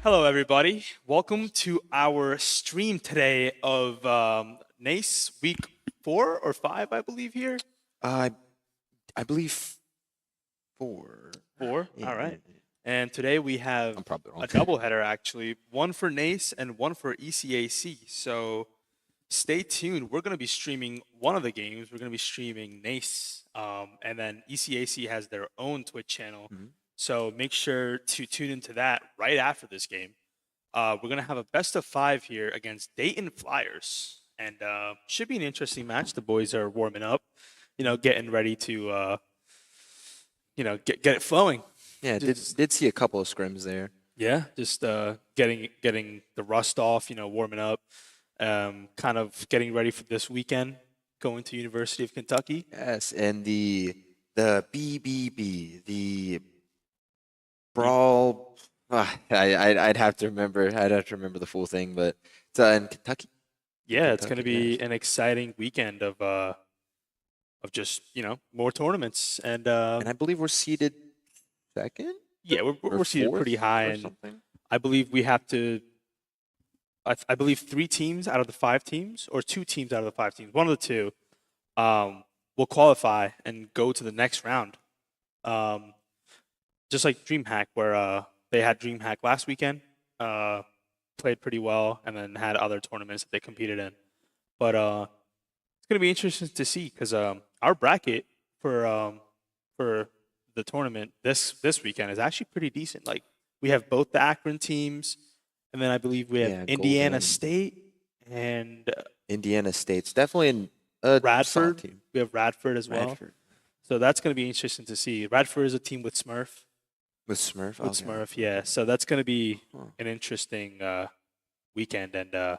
Hello, everybody. Welcome to our stream today of NACE week 4 or 5, I believe here. I I believe 4. 4. Yeah, All right. yeah. And today we have I'm probably wrong. a doubleheader, actually, one for NACE and one for ECAC. So stay tuned. We're going to be streaming one of the games. We're going to be streaming NACE, and then ECAC has their own Twitch channel. Mhm. So make sure to tune into that right after this game. We're going to have a best of 5 here against Dayton Flyers. And should be an interesting match. The boys are warming up, getting ready to, get it flowing. Yeah, did see a couple of scrims there. Yeah, just getting the rust off, warming up, kind of getting ready for this weekend, going to University of Kentucky. Yes, and the BBB, the brawl. I'd have to remember. I'd have to remember the full thing, but it's in Kentucky. Yeah, it's going to Kentucky, be yes. an exciting weekend of just more tournaments, and And I believe we're seated second yeah, we're or seated pretty fourth high, or and something. I believe we have to. I believe 3 teams out of the 5 teams, or 2 teams out of the 5 teams, one of the two, will qualify and go to the next round. Um, just like DreamHack, where they had DreamHack last weekend, played pretty well, and then had other tournaments that they competed in. But it's going to be interesting to see because our bracket for the tournament this weekend is actually pretty decent. Like we have both the Akron teams, and then I believe we have Yeah, Indiana Golden. State and Indiana State's definitely a solid Radford. team. We have Radford as well. Radford So that's going to be interesting to see. Radford is a team with Smurf. with Smurf. With Okay. Smurf, yeah. So that's going to be Huh. an interesting weekend, and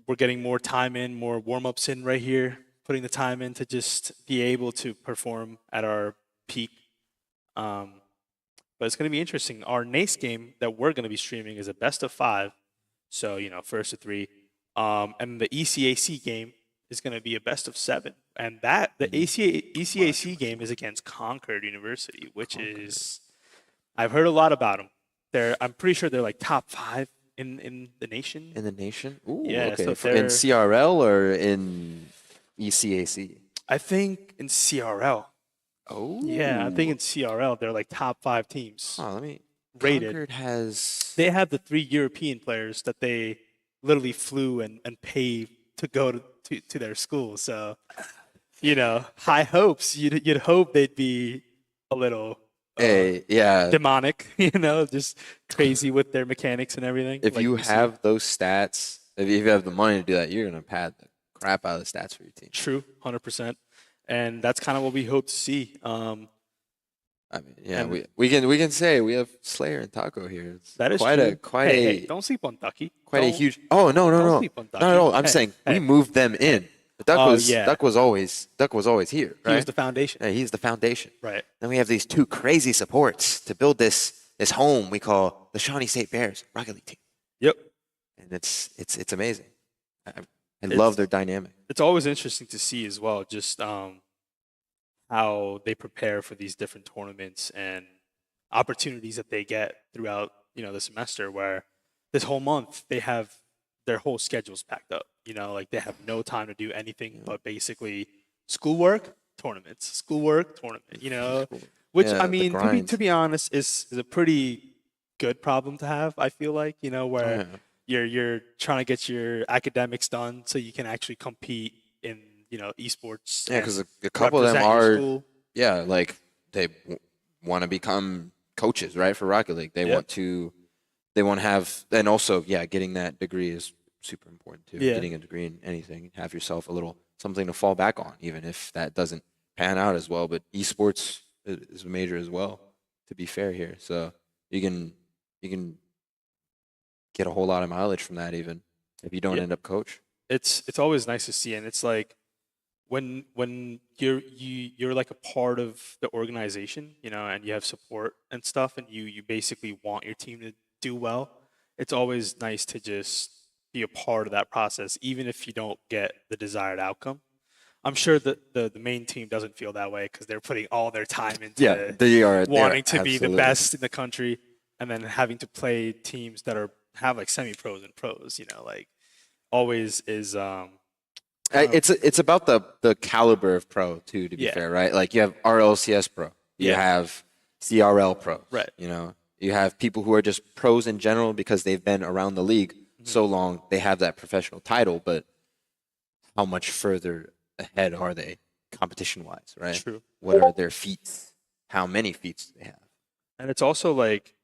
we're getting more time in, more warm-ups in right here, putting the time in to just be able to perform at our peak. But it's going to be interesting. Our NACE game that we're going to be streaming is a best of 5, so first of 3. And the ECAC game is going to be a best of 7, and the ECAC game is against Concord University, which Concord. is I've heard a lot about them. I'm pretty sure they're like top 5 in the nation. In the nation? Ooh, Yeah, okay. so In they're CRL or in ECAC? I think in CRL. Oh. Yeah, I think in CRL they're like top 5 teams Let me. rated. Concord has. They have the 3 European players that they literally flew and paid to go to their school. So, high hopes. You'd hope they'd be a little Hey, yeah. demonic, just crazy with their mechanics and everything. If like you we see. have those stats, if you have the money to do that, you're gonna pad the crap out of the stats for your team. True, 100%. And that's kind of what we hope to see. I mean, yeah, And- we can say we have Slayer and Taco here. It's That is quite true. a quite hey, a don't sleep on Ducky. quite a Don't- huge. Oh no no don't no sleep on no Ducky. no! I'm Hey, saying hey. we moved them in. But Duck Oh, was yeah. Duck was always here, right? He was the foundation. Yeah, he's the foundation. Right. Then we have these 2 crazy supports to build this home we call the Shawnee State Bears Rocket League team, Yep. and it's amazing. I It's- love their dynamic. It's always interesting to see as well, just how they prepare for these different tournaments and opportunities that they get throughout, the semester, where this whole month they have their whole schedules packed up. Like they have no time to do anything but basically schoolwork, tournaments, schoolwork, tournament, which Yeah, I the mean, grind. to be honest, is a pretty good problem to have, I feel like, where you're trying to get your academics done so you can actually compete in, esports. Yeah, and because a couple of them represent your are school. like they want to become coaches, right, for Rocket League. They Yep. want to have, and also getting that degree is super important too. Yeah. Getting a degree in anything, have yourself a little something to fall back on, even if that doesn't pan out as well. But esports is a major as well, to be fair here. So you can get a whole lot of mileage from that, even if you don't Yeah. end up coach. It's always nice to see, and it's like when you're like a part of the organization, and you have support and stuff, and you basically want your team to do well. It's always nice to just be a part of that process, even if you don't get the desired outcome. I'm sure that the main team doesn't feel that way because they're putting all their time into They are wanting to be the absolutely. best in the country. and then having to play teams that have like semi-pros and pros, like always is It's about the caliber of pro too, to be yeah, fair, right? Like you have RLCS pro, you yeah, have CRL pros, right. you have people who are just pros in general because they've been around the league so long, they have that professional title, but how much further ahead are they competition-wise, right? True. What are their feats? How many feats do they have? And it's also like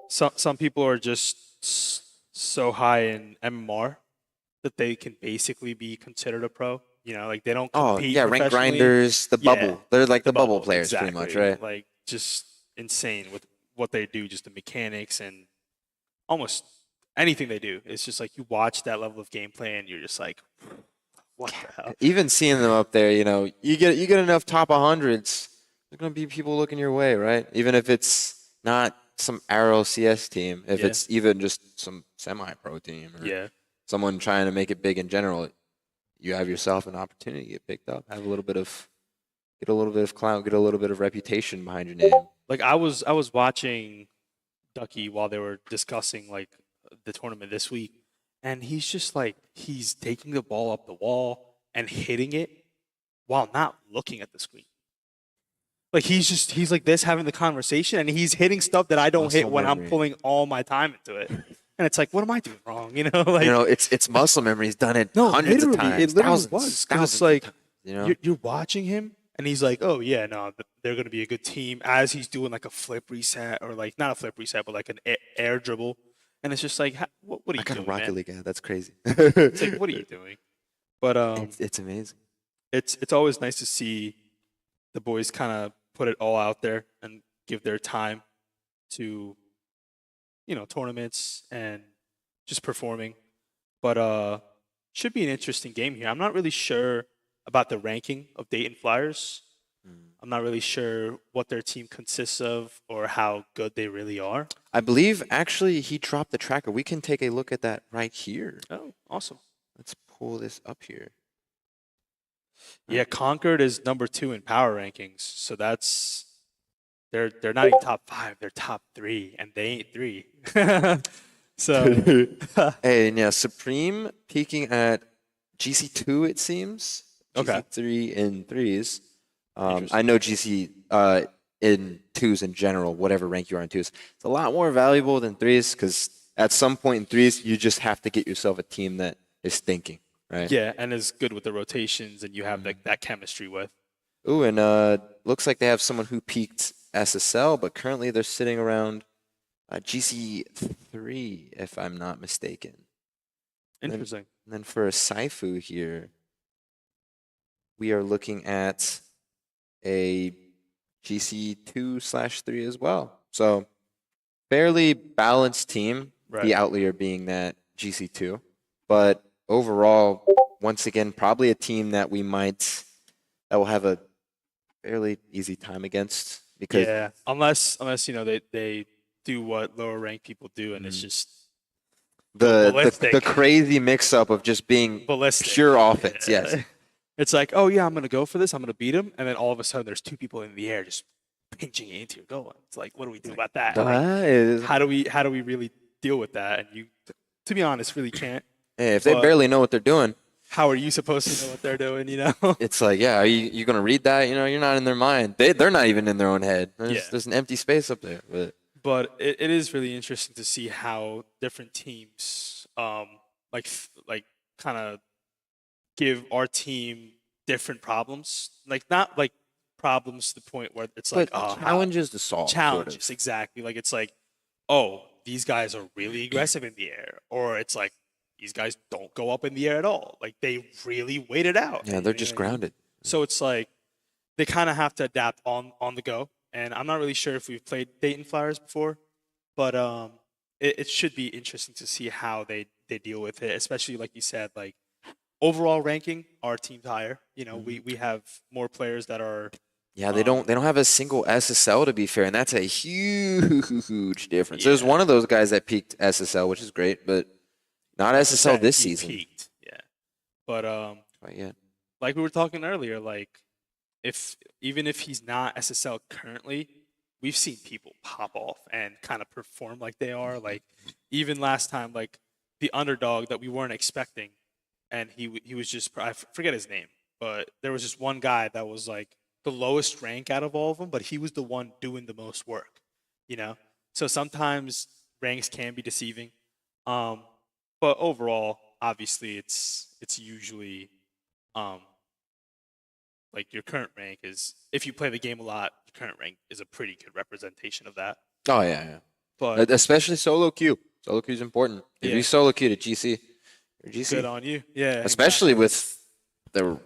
some people are just so high in MMR that they can basically be considered a pro. Like they don't Oh, compete yeah, rank professionally. grinders, the Yeah, bubble. They're like the the bubble bubble, players pretty much, exactly. right? Like just insane with what they do, just the mechanics and almost anything they do. It's just like you watch that level of gameplay and you're just like, what the hell? Even seeing them up there, you get enough top 100s, there's gonna be people looking your way, right? Even if it's not some RLCS team, if Yeah. it's even just some semi-pro team or Yeah. someone trying to make it big in general, you have yourself an opportunity to get picked up, get a little bit of clout, get a little bit of reputation behind your name. Like I was watching Ducky while they were discussing like the tournament this week, and he's just like he's taking the ball up the wall and hitting it while not looking at the screen. Like he's like this having the conversation, and he's hitting stuff that I don't hit Muscle when I'm memory. pulling all my time into it. And it's like, what am I doing wrong? Like It's muscle memory. He's done it no, hundreds of literally, times, it literally thousands, was. 'Cause thousands it's of like times, you're watching him, and he's like, oh yeah, no, they're gonna be a good team. As he's doing like a flip reset, or like not a flip reset, but like an air dribble, and it's just like, what are I you got a doing, Rocket man? League ad. That's crazy. It's like, what are you doing? But It's amazing. it's always nice to see the boys kind of put it all out there and give their time to tournaments and just performing. But should be an interesting game here. I'm not really sure about the ranking of Dayton Flyers. I'm not really sure what their team consists of or how good they really are. I believe actually he dropped the tracker. We can take a look at that right here. Oh, awesome. Let's pull this up here. Yeah, Concord is number 2 in power rankings, so that's they're not even top 5, they're top 3, and they ain't 3. So Hey, and yeah, Supreme peaking at GC2, it seems. Okay. GC3 in threes. I Interesting. know GC in twos in general, whatever rank you are in twos, it's a lot more valuable than threes because at some point in threes, you just have to get yourself a team that is thinking, right? Yeah, and is good with the rotations, and you have like that chemistry with. Ooh, and looks like they have someone who peaked SSL, but currently they're sitting around GC3, if I'm not mistaken. Interesting. And then for a Saifu here, we are looking at a GC2/3 as well. So fairly balanced team, Right. the outlier being that GC2. But overall, once again, probably a team that will have a fairly easy time against because Yeah, unless they do what lower ranked people do, and it's just the ballistic. crazy mix up of just being ballistic. pure offense. Yeah. Yes. It's like, oh yeah, I'm gonna go for this. I'm gonna beat him, and then all of a sudden, there's 2 people in the air just pinching it into your goal. It's like, what do we do about that? Like, how do we really deal with that? And you, to be honest, really can't. Hey, if they But- barely know what they're doing, How are you supposed to know what they're doing? it's like, yeah, are you gonna read that? You're not in their mind. They're not even in their own head. Yeah. There's an empty space up there. But it is really interesting to see how different teams like kind of give our team different problems. Like not like problems to the point where it's like challenges to solve. challenges, exactly. Like it's like, oh, these guys are really aggressive in the air, or it's like these guys don't go up in the air at all. Like they really wait it out. Yeah, they're just grounded. So it's like they kind of have to adapt on the go. And I'm not really sure if we've played Dayton Flyers before, but it should be interesting to see how they deal with it, especially like you said, like overall ranking, our team's higher. We have more players that are. Yeah, they don't have a single SSL to be fair, and that's a huge difference. There's Yeah. one of those guys that peaked SSL, which is great, but not SSL this he season. Peaked, yeah. But Quite yet. like we were talking earlier, like even if he's not SSL currently, we've seen people pop off and kind of perform like they are. Like even last time, like the underdog that we weren't expecting, and he was just I forget his name, but there was just one guy that was like the lowest rank out of all of them, but he was the one doing the most work, you know. So sometimes ranks can be deceiving, um, but overall, obviously, it's usually um, like your current rank is if you play the game a lot, your current rank is a pretty good representation of that. Oh yeah. But Especially solo queue. Solo queue is important. If Yeah. you solo queue to GC, you're GC. good on you. Yeah. Especially exactly. with the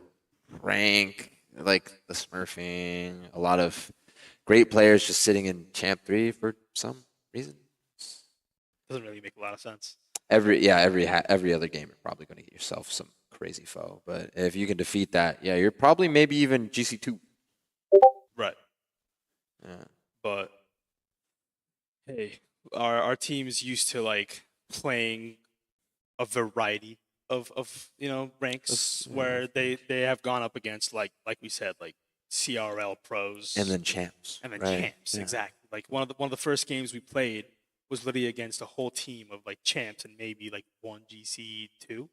rank, like the smurfing, a lot of great players just sitting in Champ 3 for some reason. Doesn't really make a lot of sense. Every other game, you're probably going to get yourself some crazy foe. But if you can defeat that, yeah, you're probably maybe even GC2. Right. Yeah. But hey, our team's used to like playing a variety of ranks where they have gone up against like we said like CRL pros And then champs. and then right? champs Yeah. exactly. Like one of the first games we played was literally against a whole team of like champs and maybe like one GC2.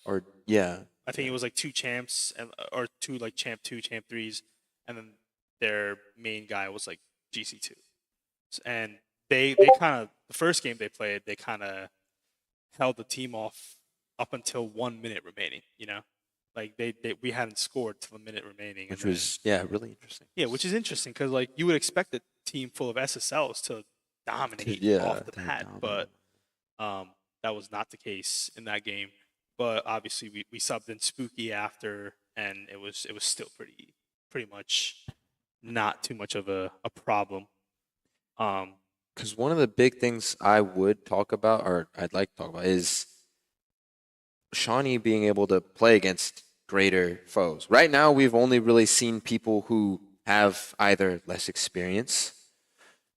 Or yeah. I think it was like two champs and or two like champ 2, champ 3s, and then their main guy was like GC2. And they kind of the first game they played, they kind of held the team off up until 1 minute remaining. You know, like they we hadn't scored till a minute remaining, Which and was really interesting. yeah, which is interesting because like you would expect a team full of SSLs to dominate Yeah, off the to bat, but that was not the case in that game. But obviously we subbed in Spooky after, and it was still pretty much not too much of a problem. Because one of the big things I would talk about, or I'd like to talk about, is Shawnee being able to play against greater foes. Right now, we've only really seen people who have either less experience,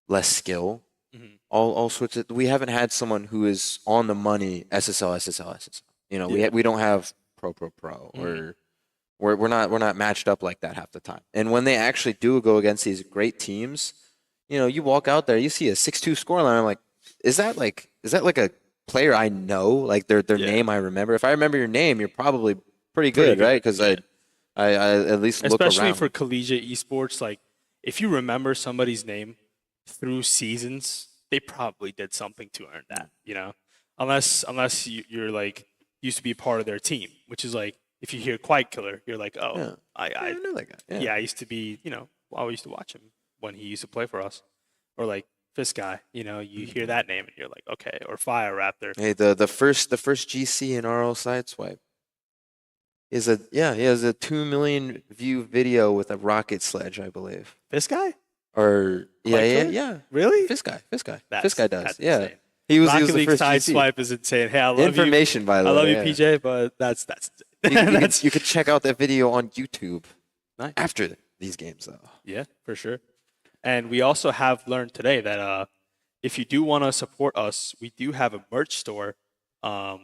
less skill, all sorts of. We haven't had someone who is on the money SSL. You know, Yeah. we don't have pro, or we're not matched up like that half the time. And when they actually do go against these great teams, you know, you walk out there, you see a 6-2 scoreline. I'm like, is that like a player I know? Like their Yeah. name I remember. If I remember your name, you're probably pretty Pretty good, good, right? Because yeah. I at least look Especially around. for collegiate esports, like if you remember somebody's name through seasons, they probably did something to earn that, you know, unless you're like used to be a part of their team, which is like if you hear Quiet Killer, you're like, oh, Yeah. I know that guy. yeah, I used to be, I used to watch him when he used to play for us, or like this guy, you hear that name and you're like, okay, or Fire Raptor. Hey, the first GC in RL Sideswipe he has a 2 million view video with a rocket sledge, I believe. This guy? Or yeah. Really? This guy does. That's Yeah. insane. He was Rocket the League first side GC. swipe is insane. Hey, I love Information, by the I way. love you, yeah. PJ, but that's You could check out that video on YouTube Nice. after these games, though. Yeah, for sure. And we also have learned today that if you do want to support us, we do have a merch store. All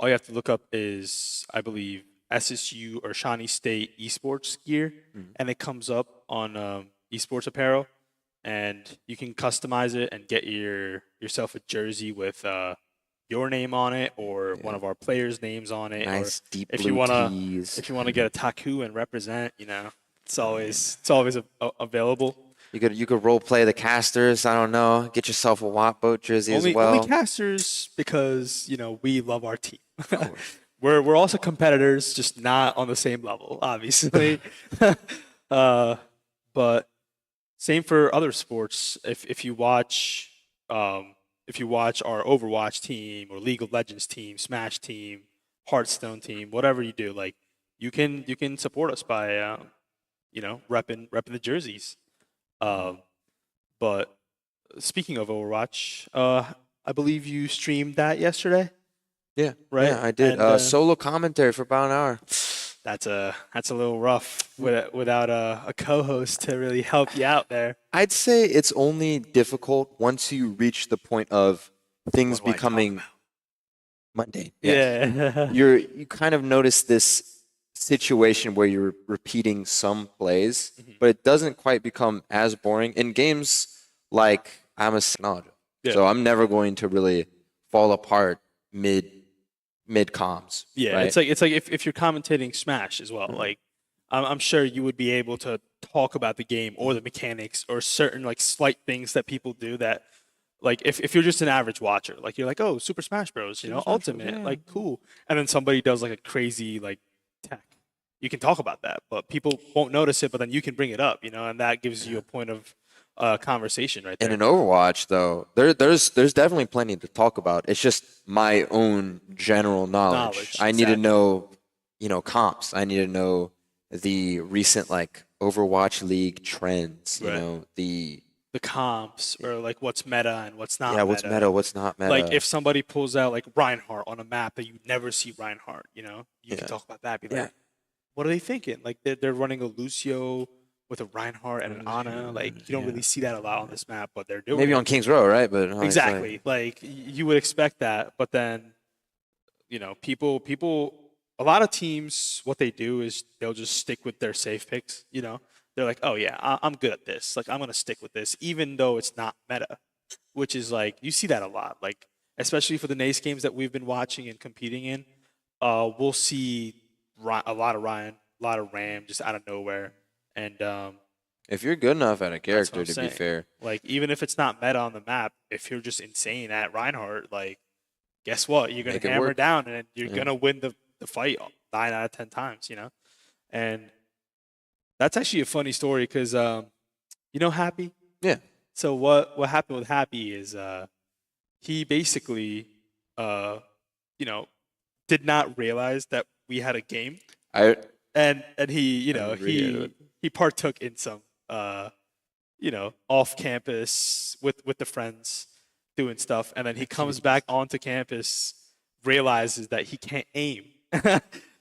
you have to look up is, I believe, SSU or Shawnee State esports gear, and it comes up on esports apparel, and you can customize it and get yourself a jersey with your name on it or one of our players' names on it. Nice or deep if blue you wanna tees. if you want to get a taku and represent, it's always available. You could role play the casters. I don't know. Get yourself a Watt boat jersey as well. Only casters because we love our team. We're also competitors, just not on the same level, obviously. But same for other sports. If you watch our Overwatch team or League of Legends team, Smash team, Hearthstone team, whatever you do, like you can support us by repping the jerseys. But speaking of Overwatch, I believe you streamed that yesterday. Yeah, Right? Yeah, I did. And, Solo commentary for about an hour. That's a little rough without a co-host to really help you out there. I'd say it's only difficult once you reach the point of things What do I talk becoming about? mundane. Yeah. You kind of notice this situation where you're repeating some plays, Mhm. but it doesn't quite become as boring in games like I'm a technologist. Yeah. So I'm never going to really fall apart mid comms. Yeah, Right? it's like if you're commentating Smash as well, like I'm sure you would be able to talk about the game or the mechanics or certain like slight things that people do that like if you're just an average watcher, like you're like, oh, Super Smash Bros, you know, Smash Bros, Ultimate, yeah. like cool. And then somebody does like a crazy like tech. You can talk about that, but people won't notice it, but then you can bring it up, you know, and that gives you a point of conversation right And there. in Overwatch, though, there's definitely plenty to talk about. It's just my own general knowledge. Knowledge, I need to exactly. know, comps. I need to know the recent like Overwatch League trends. You Right. know, the The comps or like what's meta and what's not yeah, what's meta. meta, what's not meta. Like if somebody pulls out like Reinhardt on a map that you never see Reinhardt, you know, you can Yeah. talk about that. Be Yeah. like, what are they thinking? Like they're running a Lucio with a Reinhardt and an Ana. Like you don't really see that a lot on this map, but they're doing Maybe it. on Kings Row, right? But it's Exactly. Like you would expect that, but then you know, people a lot of teams what they do is they'll just stick with their safe picks, you know. They're like, "Oh yeah, I'm good at this. Like I'm going to stick with this even though it's not meta." Which is like you see that a lot. Like especially for the NACE games that we've been watching and competing in, we'll see a lot of Ryan, a lot of Ram just out of nowhere. And if you're good enough at a that's what character, I'm to be saying. fair, Like even if it's not meta on the map, if you're just insane at Reinhardt, like guess what? You're gonna Make it hammer work. down and you're Yeah. gonna win the fight 9 out of 10 times, you know. And that's actually a funny story because you know Happy. Yeah. So what happened with Happy is he basically you know did not realize that we had a game I and he you know remember hearing it. he partook in some you know off campus with the friends doing stuff and then he comes back onto campus realizes that he can't aim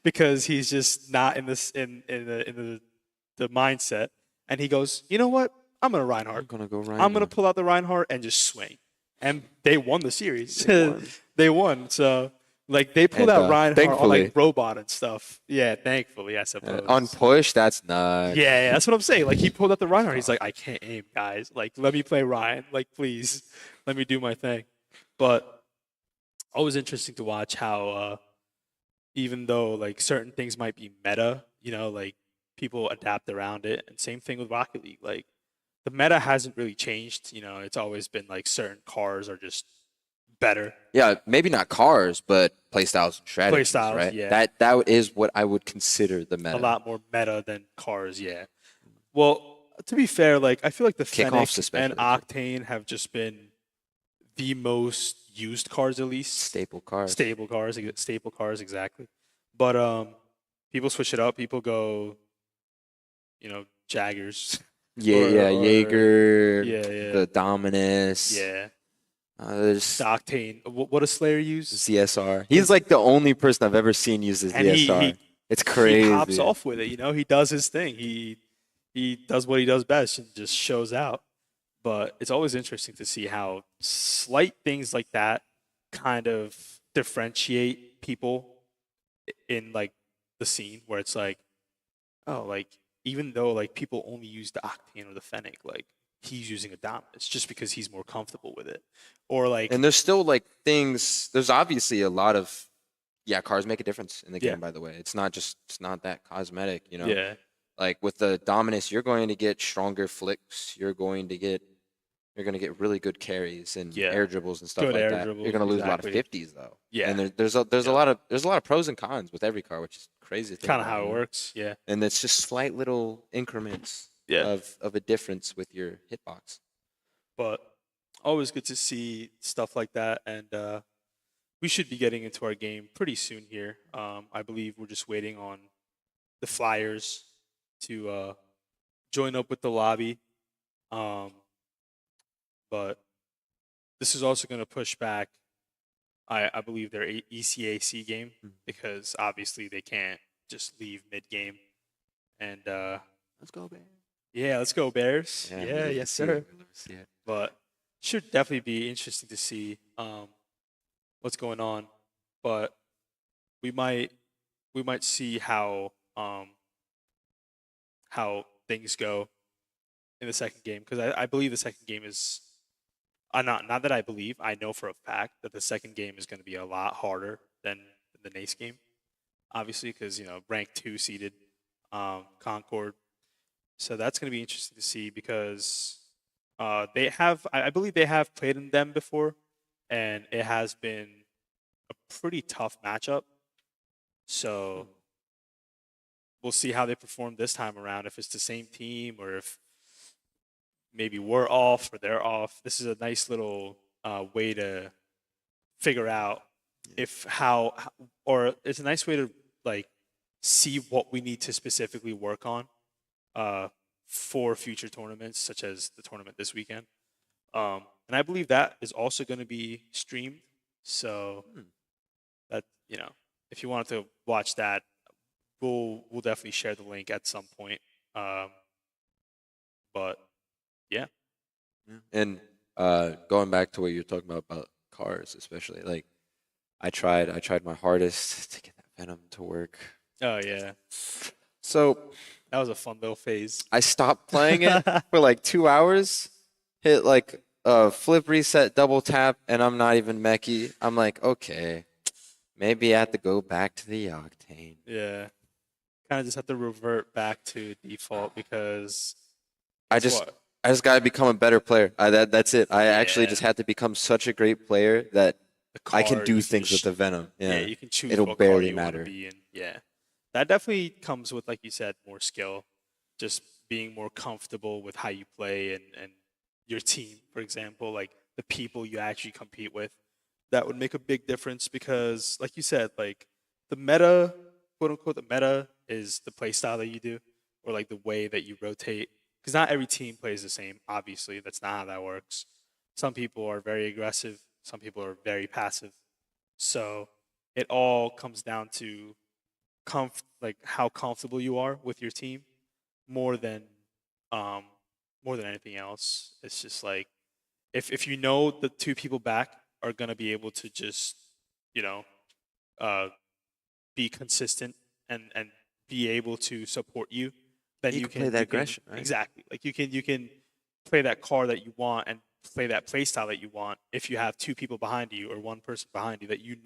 because he's just not in this in the mindset and he goes you know what I'm gonna I'm Reinhardt gonna go right. I'm gonna pull out the Reinhardt and just swing and they won the series They won. they won so like they pulled And, out Reinhardt on thankfully. like robot and stuff yeah thankfully I suppose On push, that's nuts. yeah, that's what I'm saying. Like he pulled out the Reinhardt. He's like, I can't aim, guys. Like, let me play Ryan. Like, please, let me do my thing. But always interesting to watch how, even though like certain things might be meta, you know, like people adapt around it. And same thing with Rocket League. Like the meta hasn't really changed. You know, it's always been like certain cars are just better. Yeah, maybe not cars, but playstyles and strategies, Playstyles, right? yeah. That is what I would consider the meta. A lot more meta than cars. Yeah. Well, to be fair, like I feel like the Kickoffs Fennec especially. and Octane have just been the most used cars, at least Staple cars. staple cars, exactly. But people switch it up. People go, you know, Jaggers. Yeah, or- yeah, or- Jaeger, Yeah. the Dominus. Yeah, There's the Octane. What does Slayer use? CSR. He's like the only person I've ever seen use the And he- CSR. It's crazy. He pops off with it. You know, he does his thing. He does what he does best and just shows out. But it's always interesting to see how slight things like that kind of differentiate people in like the scene where it's like, oh, like even though like people only use the Octane or the Fennec, like he's using a Dominus just because he's more comfortable with it. Or like And there's still like things. There's obviously a lot of cars make a difference in the game. Yeah. By the way, it's not that cosmetic. You know, yeah, like with the Dominus, you're going to get stronger flicks. You're going to get really good carries and Yeah. air dribbles and stuff Good like air that. dribbles, You're going to lose a lot of exactly. 50s though. Yeah. And there's a lot of pros and cons with every car, which is crazy. to think kind of about, how it you know? works. Yeah, And it's just slight little increments Yeah. of a difference with your hitbox. but always good to see stuff like that. And we should be getting into our game pretty soon here. I believe we're just waiting on the Flyers to join up with the lobby. But this is also going to push back, I believe, their ECAC game because obviously they can't just leave mid game. And Let's go, man. yeah, let's go Bears. we Yeah, love to yes see it. sir. We love to see it. But should definitely be interesting to see what's going on. But we might see how how things go in the second game, because I believe the second game is not that I believe, I know for a fact that the second game is going to be a lot harder than the NACE game, obviously, because ranked 2 seeded Concord. So that's going to be interesting to see because they have, I believe they have played in them before, and it has been a pretty tough matchup. So we'll see how they perform this time around, if it's the same team or if maybe we're off or they're off. This is a nice little way to figure out or it's a nice way to like see what we need to specifically work on for future tournaments, such as the tournament this weekend. And I believe that is also going to be streamed. So that if you wanted to watch that, we'll definitely share the link at some point. But yeah. And going back to what you're talking about cars, especially, like I tried my hardest to get that Venom to work. Oh yeah. So that was a fun little phase. I stopped playing it for like 2 hours, hit like a flip reset, double tap, and I'm not even mechy. I'm like, okay, maybe I have to go back to the Octane. Yeah. Kind of just have to revert back to default because I just got to become a better player. That's it. I actually just had to become such a great player that I can do things with the Venom. Yeah, you can choose. It'll what barely car you matter. Want to be in. Yeah, that definitely comes with, like you said, more skill. Just being more comfortable with how you play and your team, for example, like the people you actually compete with. That would make a big difference because, like you said, like the meta, quote unquote, the meta is the play style that you do, or like the way that you rotate. Because not every team plays the same. Obviously, that's not how that works. Some people are very aggressive. Some people are very passive. So it all comes down to like how comfortable you are with your team, more than anything else. It's just like if you know the 2 people back are gonna be able to just uh, be consistent and be able to support you, then you can play that aggression, right? Exactly. Like you can play that car that you want and play that play style that you want if you have 2 people behind you or 1 person behind you that you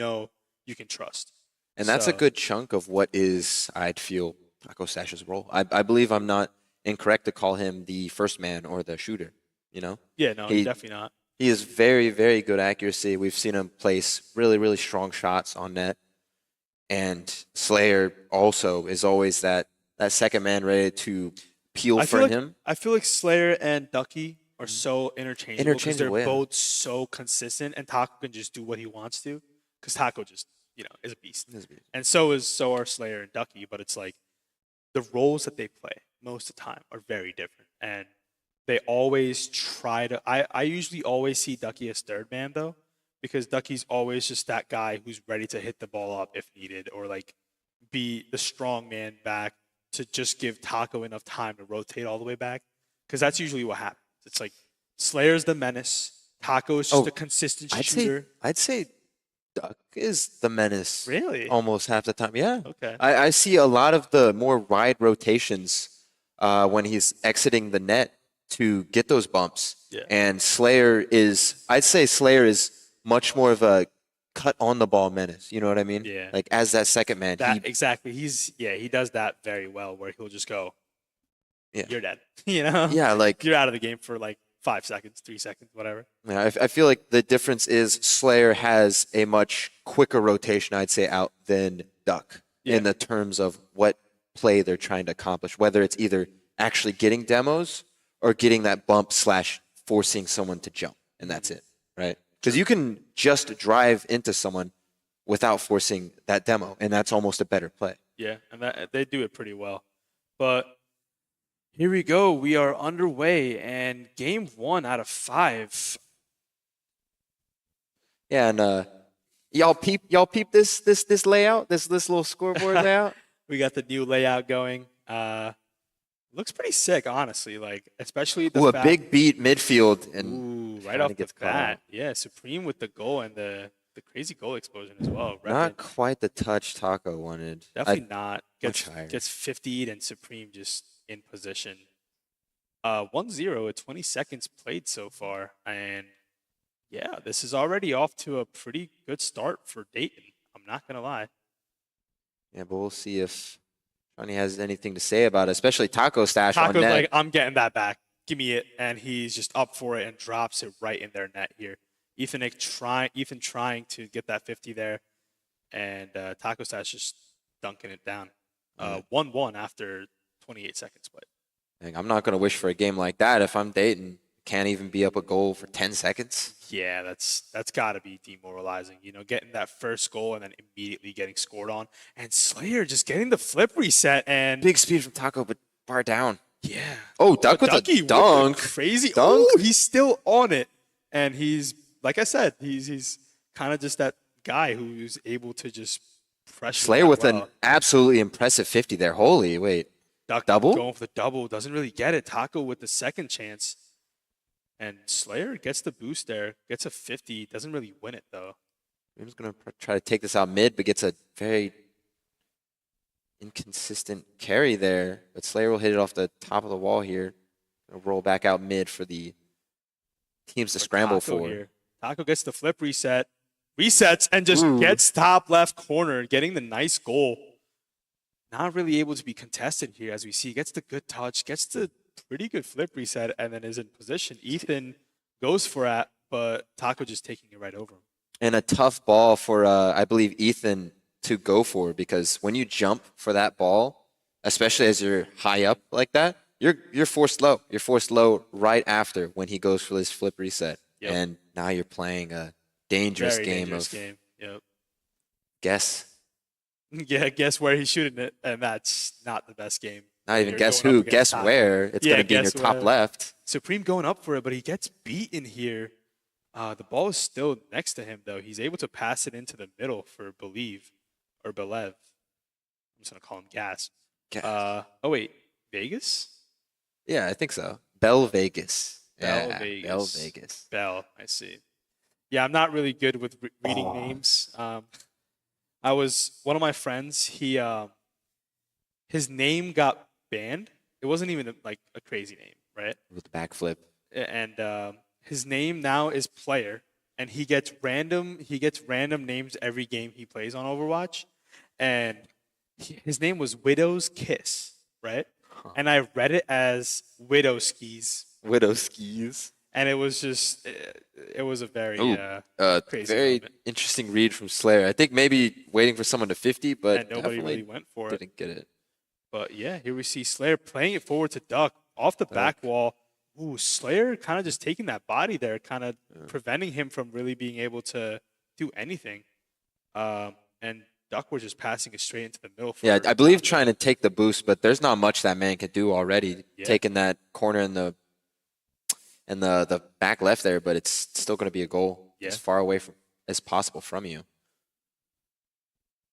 can trust. And that's a good chunk of what is, I'd feel, Taco Stash's role. I believe I'm not incorrect to call him the first man or the shooter, Yeah, no, definitely not. He is very, very good accuracy. We've seen him place really, really strong shots on net. And Slayer also is always that second man ready to peel for him. I feel like Slayer and Ducky are so interchangeable because they're both so consistent, and Taco can just do what he wants to because Taco just is a beast. And so are Slayer and Ducky, but it's like the roles that they play most of the time are very different, and they always try to. I usually always see Ducky as third man though, because Ducky's always just that guy who's ready to hit the ball up if needed, or like be the strong man back to just give Taco enough time to rotate all the way back, because that's usually what happens. It's like Slayer's the menace, Taco is just a consistent shooter. I'd say Duck is the menace. Really? Almost half the time. Yeah. Okay. I see a lot of the more wide rotations when he's exiting the net to get those bumps. Yeah. And I'd say Slayer is much more of a cut on the ball menace. You know what I mean? Yeah. Like as that second man. Exactly. He does that very well, where he'll just go, yeah, you're dead. Yeah, like you're out of the game for like 5 seconds, 3 seconds, whatever. Yeah, I feel like the difference is Slayer has a much quicker rotation, I'd say, out than Duck in the terms of what play they're trying to accomplish, whether it's either actually getting demos or getting that bump / forcing someone to jump, and that's it, right? Because you can just drive into someone without forcing that demo, and that's almost a better play. Yeah, and they do it pretty well. But here we go. We are underway, and game 1 out of 5. Yeah, and y'all peep this layout, this little scoreboard layout. We got the new layout going. Looks pretty sick, honestly. Like, especially a big beat midfield and right off the bat. Yeah, Supreme with the goal and the the crazy goal explosion as well. Not Repping. quite the touch Taco wanted. Definitely not. Much higher. Gets 50'd and Supreme just in position. 1-0 at 20 seconds played so far. And yeah, this is already off to a pretty good start for Dayton. I'm not going to lie. Yeah, but we'll see if Shawnee has anything to say about it, especially Taco Stash on Taco's net. like, I'm getting that back. Give me it. And he's just up for it and drops it right in their net here. Ethan trying to get that 50 there. And Taco Stash just dunking it down. 1-1 after 28 seconds played. Dang, I'm not going to wish for a game like that if I'm Dayton. Can't even be up a goal for 10 seconds. Yeah, that's got to be demoralizing. You know, getting that first goal and then immediately getting scored on. And Slayer just getting the flip reset and Big speed from Taco, but bar down. yeah. Oh, Duck with a dunk. Crazy Dunk. Oh, he's still on it. And he's, like I said, he's kind of just that guy who's able to just pressure. Slayer with well. an absolutely impressive 50 there. Holy, wait. Duck double? Going for the double. Doesn't really get it. Taco with the second chance. And Slayer gets the boost there. Gets a 50. Doesn't really win it, though. I'm just going to try to take this out mid, but gets a very inconsistent carry there. But Slayer will hit it off the top of the wall here. Gonna roll back out mid for the teams to scramble Taco for. here. Taco gets the flip reset. Resets and just Ooh. gets top left corner, getting the nice goal. Not really able to be contested here, as we see. Gets the good touch, gets the pretty good flip reset, and then is in position. Ethan goes for it, but Taco just taking it right over him. And a tough ball for, I believe, Ethan to go for, because when you jump for that ball, especially as you're high up like that, you're forced low. You're forced low right after when he goes for this flip reset. Yep. And now you're playing a dangerous Very game dangerous of game. Yep. guess. Yeah, guess where he's shooting it, and that's not the best game. Not even You're guess going who, up against guess Taco. where. It's Yeah, going to be in your guess top where. left. Supreme going up for it, but he gets beaten here. The ball is still next to him, though. He's able to pass it into the middle for Believe, or Belev. I'm just going to call him Gas. Gas. Oh, wait. Vegas? Yeah, I think so. Bell Vegas. Bell Yeah, Vegas. Bell Vegas. Bell, I see. Yeah, I'm not really good with reading names. One of my friends, his name got banned. It wasn't even like a crazy name, right? With the backflip. And his name now is Player, and he gets random names every game he plays on Overwatch, and his name was Widow's Kiss, right? And I read it as Widow Skis, Widow skis. and it was a very crazy Very moment. interesting read from Slayer. I think maybe waiting for someone to 50, but And nobody definitely really went for it. didn't get it. But yeah, here we see Slayer playing it forward to Duck off the back wall. Ooh, Slayer kind of just taking that body there, kind of preventing him from really being able to do anything. And Duck was just passing it straight into the middle. Yeah, I believe trying to take the boost, but there's not much that man can do already. Yeah. Taking that corner in the back left there, but it's still going to be a goal Yeah. as far away from as possible from you.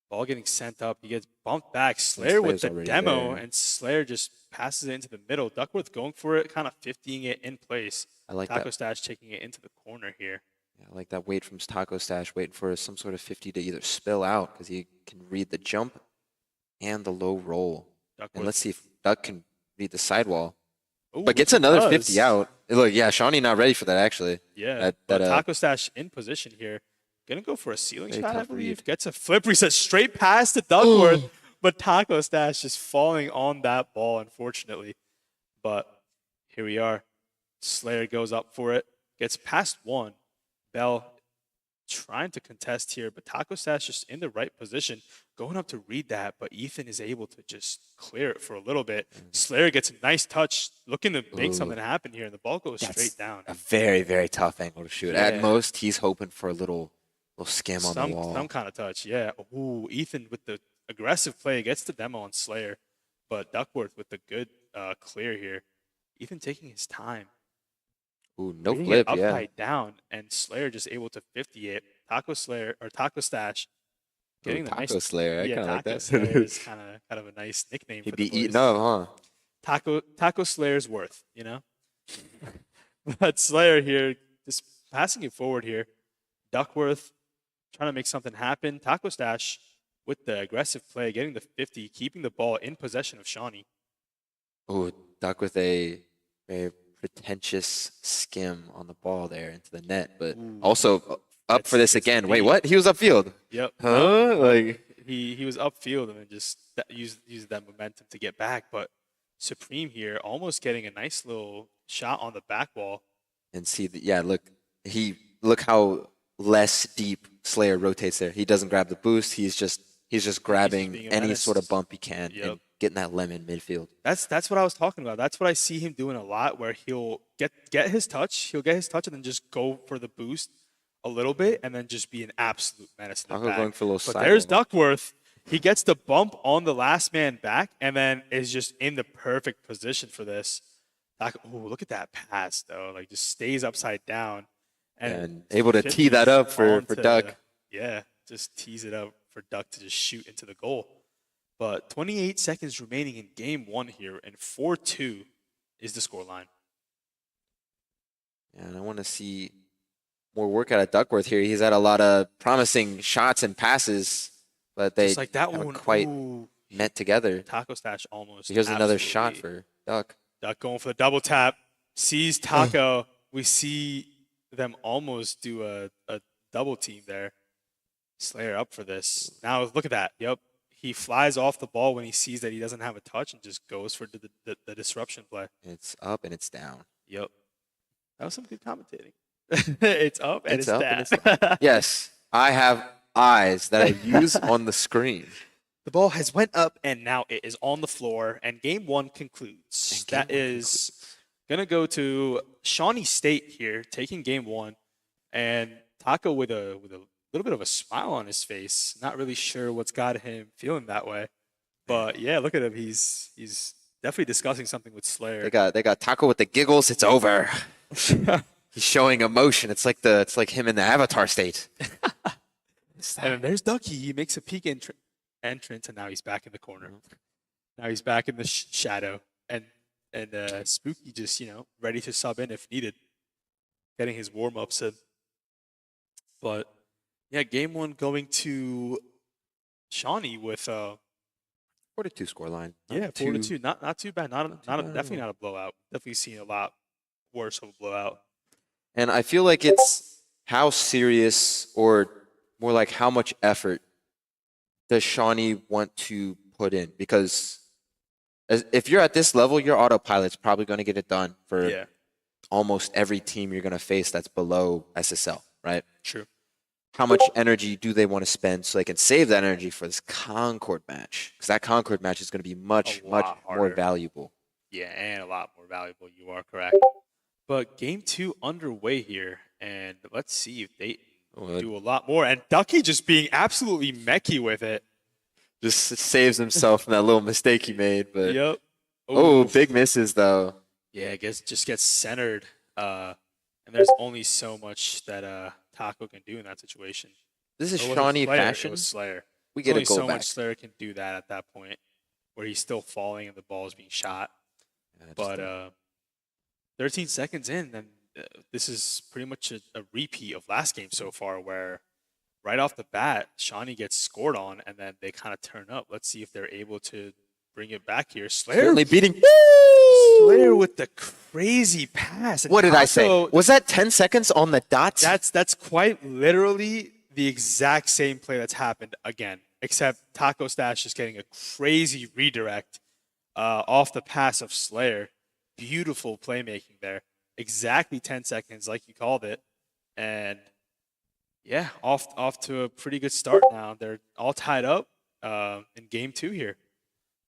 Ball getting sent up. He gets bumped back. Slayer with Slayer's the already demo, there. and Slayer just passes it into the middle. Duckworth going for it, kind of 50ing it in place. I like Taco that. Stash taking it into the corner here. Yeah, I like that wait from Taco Stash, waiting for some sort of 50 to either spill out because he can read the jump and the low roll. Duckworth. And let's see if Duck can read the sidewall. Ooh, But gets which he another does. 50 out. Look, yeah, Shawnee not ready for that, actually. Yeah, but Taco Stash in position here. Gonna go for a ceiling Very shot, I tough believe. read. Gets a flip reset straight past to Duckworth, but Taco Stash just falling on that ball, unfortunately. But here we are. Slayer goes up for it. Gets past one. Bell trying to contest here, but Taco Stash just in the right position. Going up to read that, but Ethan is able to just clear it for a little bit. Slayer gets a nice touch, looking to make something happen here, and the ball goes straight down. A very, very tough angle to shoot. Yeah. At most, he's hoping for a little skim on the wall. Some kind of touch, yeah. Ooh, Ethan with the aggressive play gets the demo on Slayer, but Duckworth with the good clear here. Ethan taking his time. Ooh, no Reading flip, it yeah. upside down, and Slayer just able to 50 it. Taco Stash getting the Taco nice Slayer. I yeah, kind of like Taco that. Slayer is kind of a nice nickname. He'd for the be eating boys. up, huh? Taco Slayer's worth, you know. But Slayer here, just passing it forward here. Duckworth trying to make something happen. Taco Stash with the aggressive play, getting the 50, keeping the ball in possession of Shawnee. Oh, Duck with a very pretentious skim on the ball there into the net, but Ooh. also up for this It's again. Wait, deep. what? He was upfield. Yep. Huh? No, Like he was upfield and then just used that momentum to get back. But Supreme here almost getting a nice little shot on the back wall. and see the yeah, look how less deep Slayer rotates there. He doesn't grab the boost. He's just grabbing being a any menace. sort of bump he can Yep. and getting that lemon midfield. That's what I was talking about. That's what I see him doing a lot, where he'll get his touch, he'll get his touch, and then just go for the boost a little bit, and then just be an absolute menace in the Taco back. going for a little But side there's ball. Duckworth. He gets the bump on the last man back, and then is just in the perfect position for this. Oh, look at that pass though! Like just stays upside down, And able to tee that up for Duck. Yeah, just tees it up for Duck to just shoot into the goal. But 28 seconds remaining in game one here, and 4-2 is the scoreline. And I want to see more work out of Duckworth here. He's had a lot of promising shots and passes, but they Just like that haven't one, quite ooh, met together. Taco Stash almost. Here's another shot absolutely- for Duck. Duck going for the double tap. Sees Taco. We see them almost do a double team there. Slayer up for this. Now look at that. Yep. He flies off the ball when he sees that he doesn't have a touch and just goes for the disruption play. It's up and it's down. Yep. That was some good commentating. It's up and it's up down. and it's down. Yes, I have eyes that I use on the screen. The ball has went up and now it is on the floor, and game one concludes. And game That one is gonna go to Shawnee State here, taking game one, and Taco with a little bit of a smile on his face. Not really sure what's got him feeling that way, but yeah, look at him. He's definitely discussing something with Slayer. They got Taco with the giggles. It's over. He's showing emotion. It's like him in the Avatar state. And then there's Ducky. He makes a peek entrance, and now he's back in the corner. Now he's back in the shadow, and Spooky just ready to sub in if needed, getting his warm ups in. But yeah, game one going to Shawnee with 4-2 scoreline. yeah 4-2. Not too bad. bad. Definitely not a blowout. Definitely seen a lot worse of a blowout. And I feel like it's how serious, or more like how much effort does Shawnee want to put in? Because if you're at this level, your autopilot's probably going to get it done for Yeah, almost every team you're going to face that's below SSL, right? true. How much energy do they want to spend so they can save that energy for this Concord match? Because that Concord match is going to be much more harder. valuable. Yeah, and a lot more valuable. You are correct. But game two underway here, and let's see if they do a lot more. And Ducky just being absolutely mechy with it. Just saves himself from that little mistake he made. But Yep. oh, Oof. big misses though. Yeah, I guess just gets centered. And there's only so much that Taco can do in that situation. This is Or was it Shawnee Slayer? fashion. It was Slayer. We There's get a only goal so back. much Slayer can do that at that point, where he's still falling and the ball is being shot. But 13 seconds in, then this is pretty much a repeat of last game so far, where right off the bat, Shawnee gets scored on, and then they kind of turn up. Let's see if they're able to bring it back here. Slayer certainly beating. Slayer with the crazy pass. And What did I say? Taco- Was that 10 seconds on the dot? That's quite literally the exact same play that's happened again, except Taco Stash is getting a crazy redirect off the pass of Slayer. Beautiful playmaking there. Exactly 10 seconds, like you called it. And yeah, off to a pretty good start now. They're all tied up in game two here.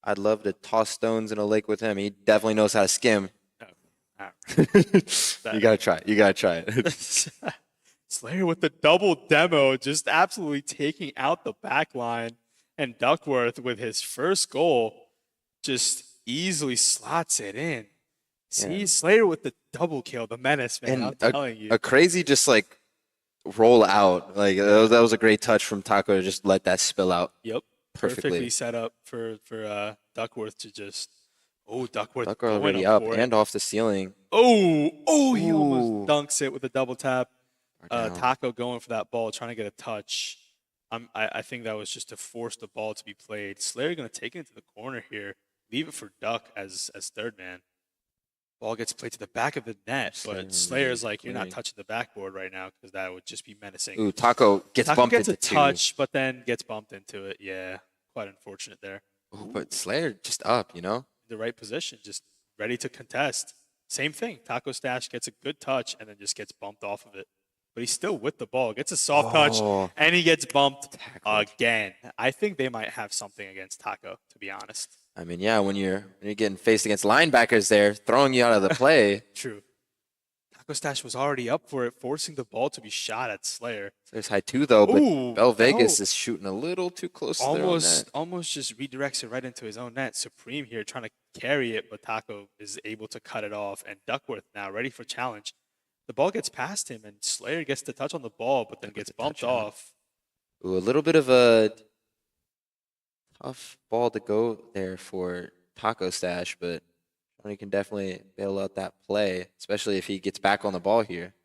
I'd love to toss stones in a lake with him. He definitely knows how to skim. You gotta try it. You gotta try it. Slayer with the double demo, just absolutely taking out the back line. And Duckworth with his first goal just easily slots it in. See, Yeah. Slayer with the double kill, the menace, man. And I'm telling you. a crazy just like roll out. Like that was a great touch from Taco to just let that spill out. Yep. Perfectly. Perfectly set up for Duckworth to just Duckworth Duck going already up for it. and off the ceiling. He almost Ooh. dunks it with a double tap. Down. Taco going for that ball, trying to get a touch. I think that was just to force the ball to be played. Slayer going to take it into the corner here, leave it for Duck as third man. Ball gets played to the back of the net, but Slayer's like, you're not touching the backboard right now because that would just be menacing. Ooh, Taco gets bumped gets into a touch, but then gets bumped into it. Yeah, quite unfortunate there. Ooh, but Slayer just up, The right position, just ready to contest. Same thing. Taco Stash gets a good touch and then just gets bumped off of it. But he's still with the ball. Gets a soft touch and he gets bumped again. I think they might have something against Taco, to be honest. I mean, yeah, when you're getting faced against linebackers there, throwing you out of the play. True. Taco Stash was already up for it, forcing the ball to be shot at Slayer. There's high two though, but Ooh, Bell Vegas is shooting a little too close to their own net. Almost just redirects it right into his own net. Supreme here trying to carry it, but Taco is able to cut it off. And Duckworth now ready for challenge. The ball gets past him, and Slayer gets the touch on the ball, but then gets bumped off. Ooh, a little bit of a tough ball to go there for Taco Stash, but Shawnee can definitely bail out that play, especially if he gets back on the ball here.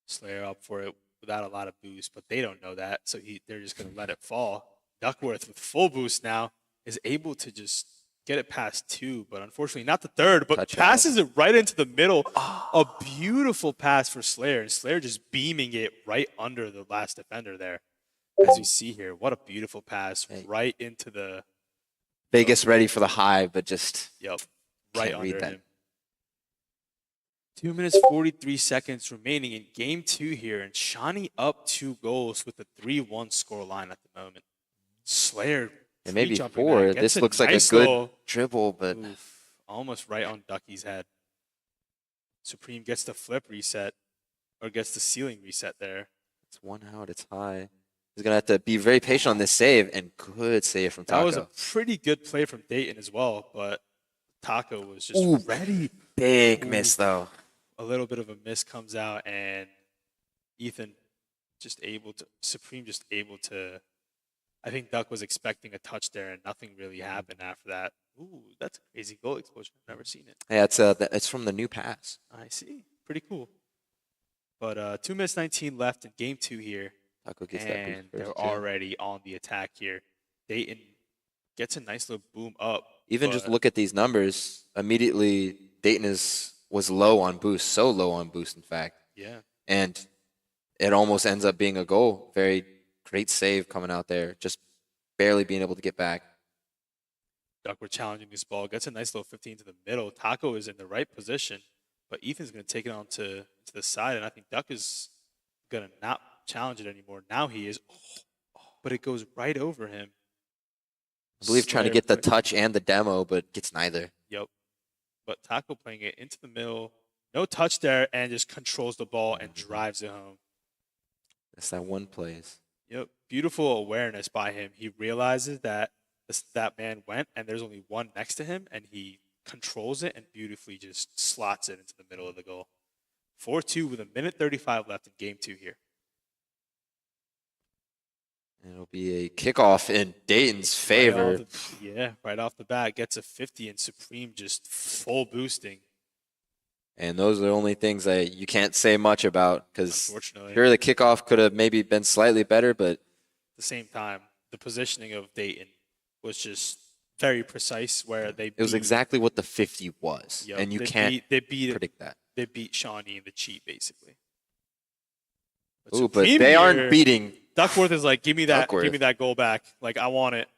Slayer up for it without a lot of boost, but they don't know that, so they're just going to let it fall. Duckworth with full boost now is able to just get it past two, but unfortunately not the third, but passes it right into the middle. A beautiful pass for Slayer, and Slayer just beaming it right under the last defender there. As you see here, what a beautiful pass right into the... Vegas ready for the high, but just right under him. 2 minutes, 43 seconds remaining in game two here, and Shawnee up 2 goals with a 3-1 scoreline at the moment. Slayer, and maybe 4. This looks like a good dribble, but almost right on Ducky's head. Supreme gets the flip reset, or gets the ceiling reset there. It's 1 out, it's high. He's going to have to be very patient on this save, and good save from Taco. That was a pretty good play from Dayton as well, but Taco was just ready. Big miss, though. A little bit of a miss comes out, and Ethan Supreme just able to, I think Duck was expecting a touch there, and nothing really happened after that. Ooh, that's a crazy goal explosion. I've never seen it. Yeah, it's from the new pass. I see. Pretty cool. But 2 minutes 19 left in game two here. Taco gets and they're already on the attack here. Dayton gets a nice little boom up. Even just look at these numbers. Immediately, Dayton was low on boost, so low on boost, in fact. Yeah. And it almost ends up being a goal. Very great save coming out there, just barely being able to get back. Duckworth challenging this ball, gets a nice little 15 to the middle. Taco is in the right position, but Ethan's going to take it on to the side, and I think Duck is going to not challenge it anymore. Now he is, but it goes right over him. I believe trying to get the touch and the demo, but gets neither. Yep. But Taco playing it into the middle, no touch there, and just controls the ball and drives it home. That's that one plays. Yep. Beautiful awareness by him. He realizes that that man went, and there's only one next to him, and he controls it and beautifully just slots it into the middle of the goal. 4-2 with 1:35 left in game two here. And it'll be a kickoff in Dayton's favor. Right off the bat, gets a 50, and Supreme just full boosting. And those are the only things that you can't say much about, because unfortunately, sure, the kickoff could have maybe been slightly better, but at the same time, the positioning of Dayton was just very precise, where it was exactly what the 50 was, and you can't predict that. They beat Shawnee in the cheat, basically. But they aren't beating. Duckworth is like, give me that goal back. Like, I want it.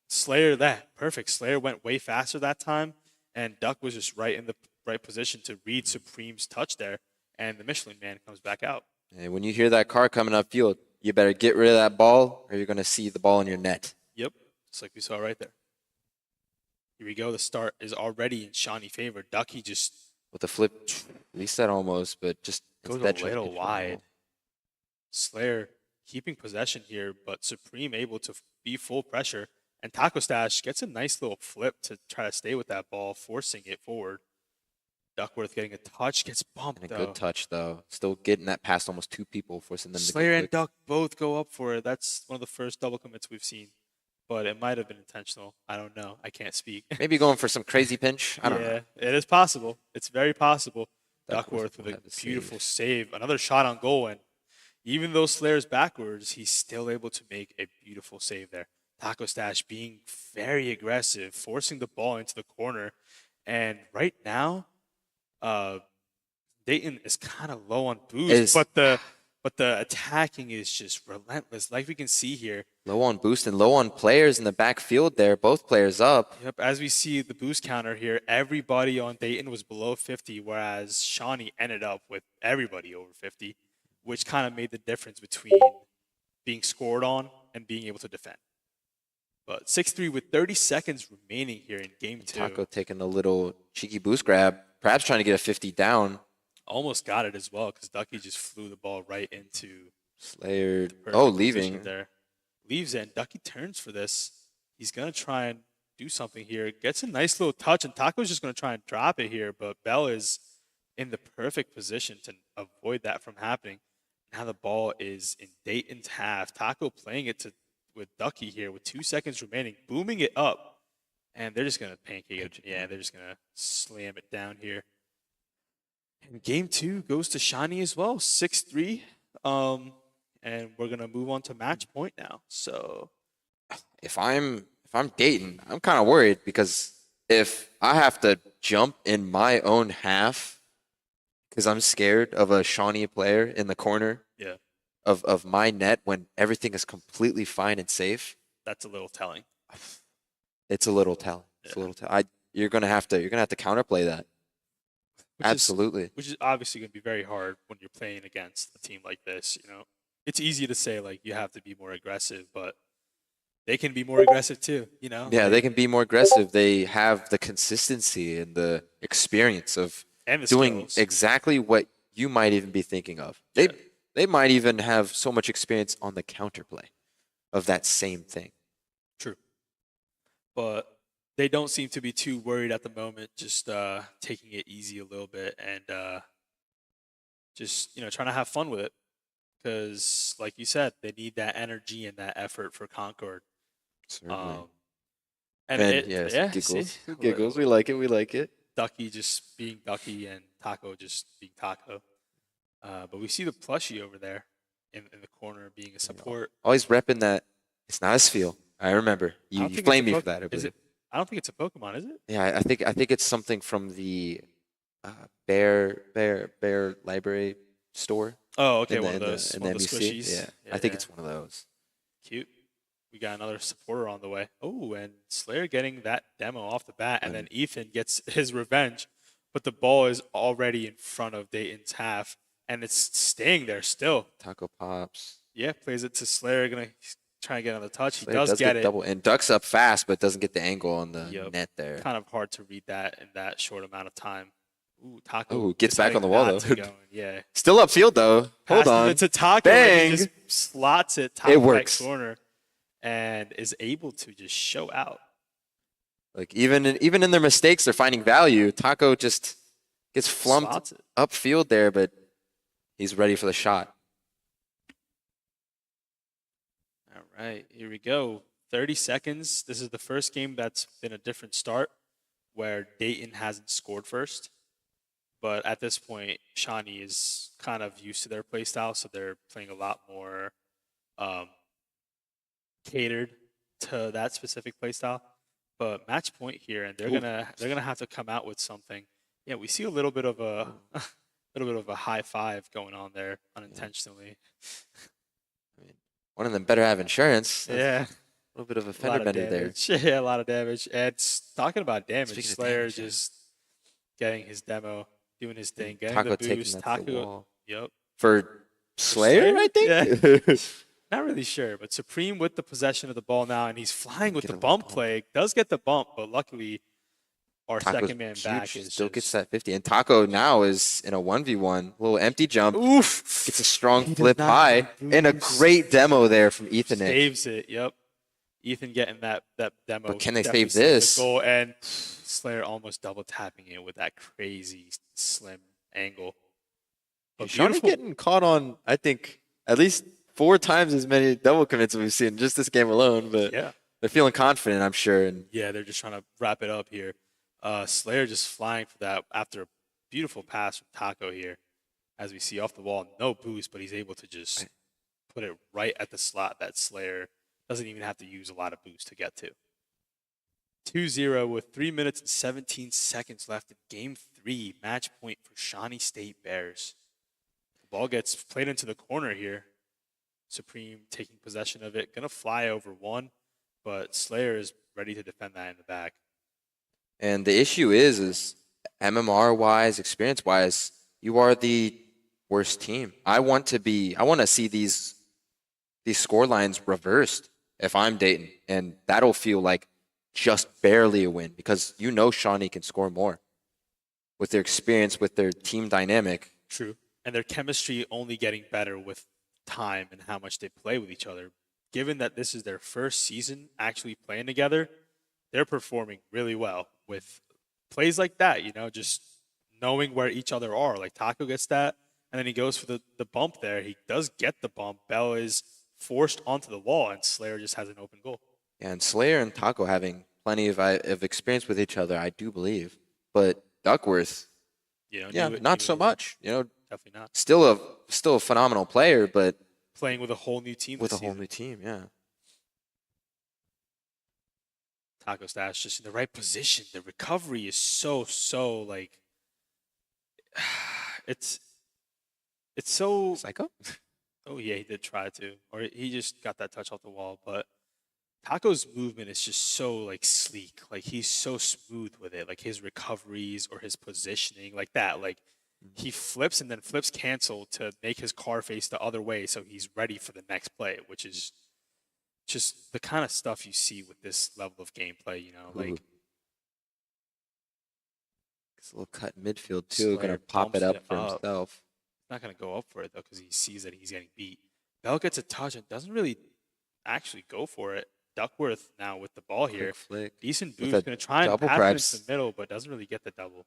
Slayer, perfect. Slayer went way faster that time, and Duck was just right in the right position to read Supreme's touch there, and the Michelin man comes back out. And when you hear that car coming upfield, you better get rid of that ball, or you're going to see the ball in your net. Yep, just like we saw right there. Here we go. The start is already in Shawnee favor. Ducky just with the flip, at least that almost, but just goes a little wide. Slayer keeping possession here, but Supreme able to be full pressure. And Taco Stash gets a nice little flip to try to stay with that ball, forcing it forward. Duckworth getting a touch, gets bumped, and a good touch, though. Still getting that past almost 2 people, forcing them to Slayer and Duck both go up for it. That's one of the first double commits we've seen. But it might have been intentional. I don't know. I can't speak. Maybe going for some crazy pinch. I don't know. Yeah, it is possible. It's very possible. Duckworth will with a have the beautiful save. save. Another shot on goal. And even though Slayer's backwards, he's still able to make a beautiful save there. Taco Stash being very aggressive, forcing the ball into the corner. And right now, uh, Dayton is kind of low on boost, Is but the attacking is just relentless, like we can see here. low on boost and low on players in the backfield there. Both players up. Yep, as we see the boost counter here, everybody on Dayton was below 50, whereas Shawnee ended up with everybody over 50, which kind of made the difference between being scored on and being able to defend. But 6-3 with 30 seconds remaining here in game two. Taco taking a little cheeky boost grab, perhaps trying to get a 50 down. Almost got it as well because Ducky just flew the ball right into Slayer. perfect Oh, position leaving. there. Leaves it, and Ducky turns for this. He's going to try and do something here. Gets a nice little touch, and Taco's just going to try and drop it here, but Bell is in the perfect position to avoid that from happening. Now the ball is in Dayton's half. Taco playing it with Ducky here with 2 seconds remaining, booming it up, and they're just going to pancake it. Yeah, they're just going to slam it down here. And game two goes to Shawnee as well, 6-3. And we're gonna move on to match point now. So If I'm Dayton, I'm kind of worried because if I have to jump in my own half because I'm scared of a Shawnee player in the corner yeah, of my net when everything is completely fine and safe, that's a little telling. it's a little telling. It's a Yeah. little tell. You're gonna have to counterplay that. Absolutely. Which is obviously gonna be very hard when you're playing against a team like this. You know, it's easy to say like you have to be more aggressive, but they can be more aggressive too. You know. Yeah, they can be more aggressive. They have the consistency and the experience of and the doing skills. exactly what you might even be thinking of. They might even have so much experience on the counterplay of that same thing. True. But they don't seem to be too worried at the moment, just taking it easy a little bit and just trying to have fun with it. Because, like you said, they need that energy and that effort for Concord. Certainly. And giggles. see? Giggles. We like it. We like it. Ducky just being Ducky and Taco just being Taco. But we see the plushie over there in the corner being a support. Always repping that it's not a feel. I remember. I You don't think blamed it's me a for that, I Is believe. it? I don't think it's a Pokemon, is it? Yeah, I think it's something from the Bear Library store. Oh, okay, in one of the- those. in One the of the MEC. squishies. Yeah, I think it's one of those. Cute. We got another supporter on the way. Oh, and Slayer getting that demo off the bat, and then Ethan gets his revenge, but the ball is already in front of Dayton's half, and it's staying there still. Taco Pops. Yeah, plays it to Slayer, gonna try and get another touch. He Slayer does get it. double and ducks up fast, but doesn't get the angle on the Yep. net there. Kind of hard to read that in that short amount of time. Ooh, Taco. Ooh, gets back deciding on the wall, not though. to go in. Yeah. Still upfield though. Hold Passes on. it to Taco, Bang. and he just slots it top It right works. corner, and is able to just show out. Like even in their mistakes, they're finding value. Taco just gets flumped Slots it. upfield there, but he's ready for the shot. All right, here we go. 30 seconds. This is the first game that's been a different start where Dayton hasn't scored first. But at this point, Shawnee is kind of used to their play style, so they're playing a lot more catered to that specific play style. But match point here, and they're gonna have to come out with something. Yeah, we see a little bit of a high five going on there unintentionally. One of them better have insurance. Yeah. A little bit of a A lot fender of bender there. damage. Yeah, a lot of damage. And talking about damage, Speaking of Slayer damage, yeah. just getting his demo, doing his thing, getting Taco the taking boost. that to the Taco, wall. yep. For Slayer, I think? Yeah. Not really sure, but Supreme with the possession of the ball now, and he's flying with Get the a little bump bump. play. Does get the bump, but luckily our Taco's second man back huge, is still just, gets that 50. And Taco now is in a 1v1, little empty jump. oof. Gets a strong He does flip not high. have And a boost. great demo there from Ethan. Saves it. Yep. Ethan getting that demo. But can they definitely save saves the this? Goal, and Slayer almost double tapping it with that crazy slim angle. But Shawnee beautiful. getting caught on, I think, at least 4 times as many double commits we've seen just this game alone. But Yeah. they're feeling confident, I'm sure. And Yeah, they're just trying to wrap it up here. Slayer just flying for that after a beautiful pass from Taco here. As we see off the wall, no boost, but he's able to just put it right at the slot that Slayer doesn't even have to use a lot of boost to get to. 2-0 with 3 minutes and 17 seconds left in Game 3. Match point for Shawnee State Bears. The ball gets played into the corner here. Supreme taking possession of it. Going to fly over one, but Slayer is ready to defend that in the back. And the issue is MMR-wise, experience-wise, you are the worst team. I want to see these score lines reversed if I'm Dayton, and that'll feel like just barely a win because you know Shawnee can score more with their experience, with their team dynamic. True. And their chemistry only getting better with time and how much they play with each other. Given that this is their first season actually playing together, they're performing really well with plays like that, just knowing where each other are. Like Taco gets that, and then he goes for the bump there. He does get the bump. Bell is forced onto the wall, and Slayer just has an open goal. Yeah, and Slayer and Taco having plenty of experience with each other, I do believe. But Duckworth, not so much. Definitely not. Still a phenomenal player, but playing with a whole new team. Whole new team, yeah. Taco Stash just in the right position. The recovery is so like it's so psycho. Oh yeah, he did try to, or he just got that touch off the wall. But Taco's movement is just so like sleek. Like he's so smooth with it. Like his recoveries or his positioning, like that. Like he flips and then flips cancel to make his car face the other way, so he's ready for the next play, which is just the kind of stuff you see with this level of gameplay. Like it's a little cut midfield too. Gonna pop it up for himself. Not going to go up for it, though, because he sees that he's getting beat. Bell gets a touch and doesn't really actually go for it. Duckworth now with the ball here. Flick. Decent boost. Going to try and pass it into the middle, but doesn't really get the double.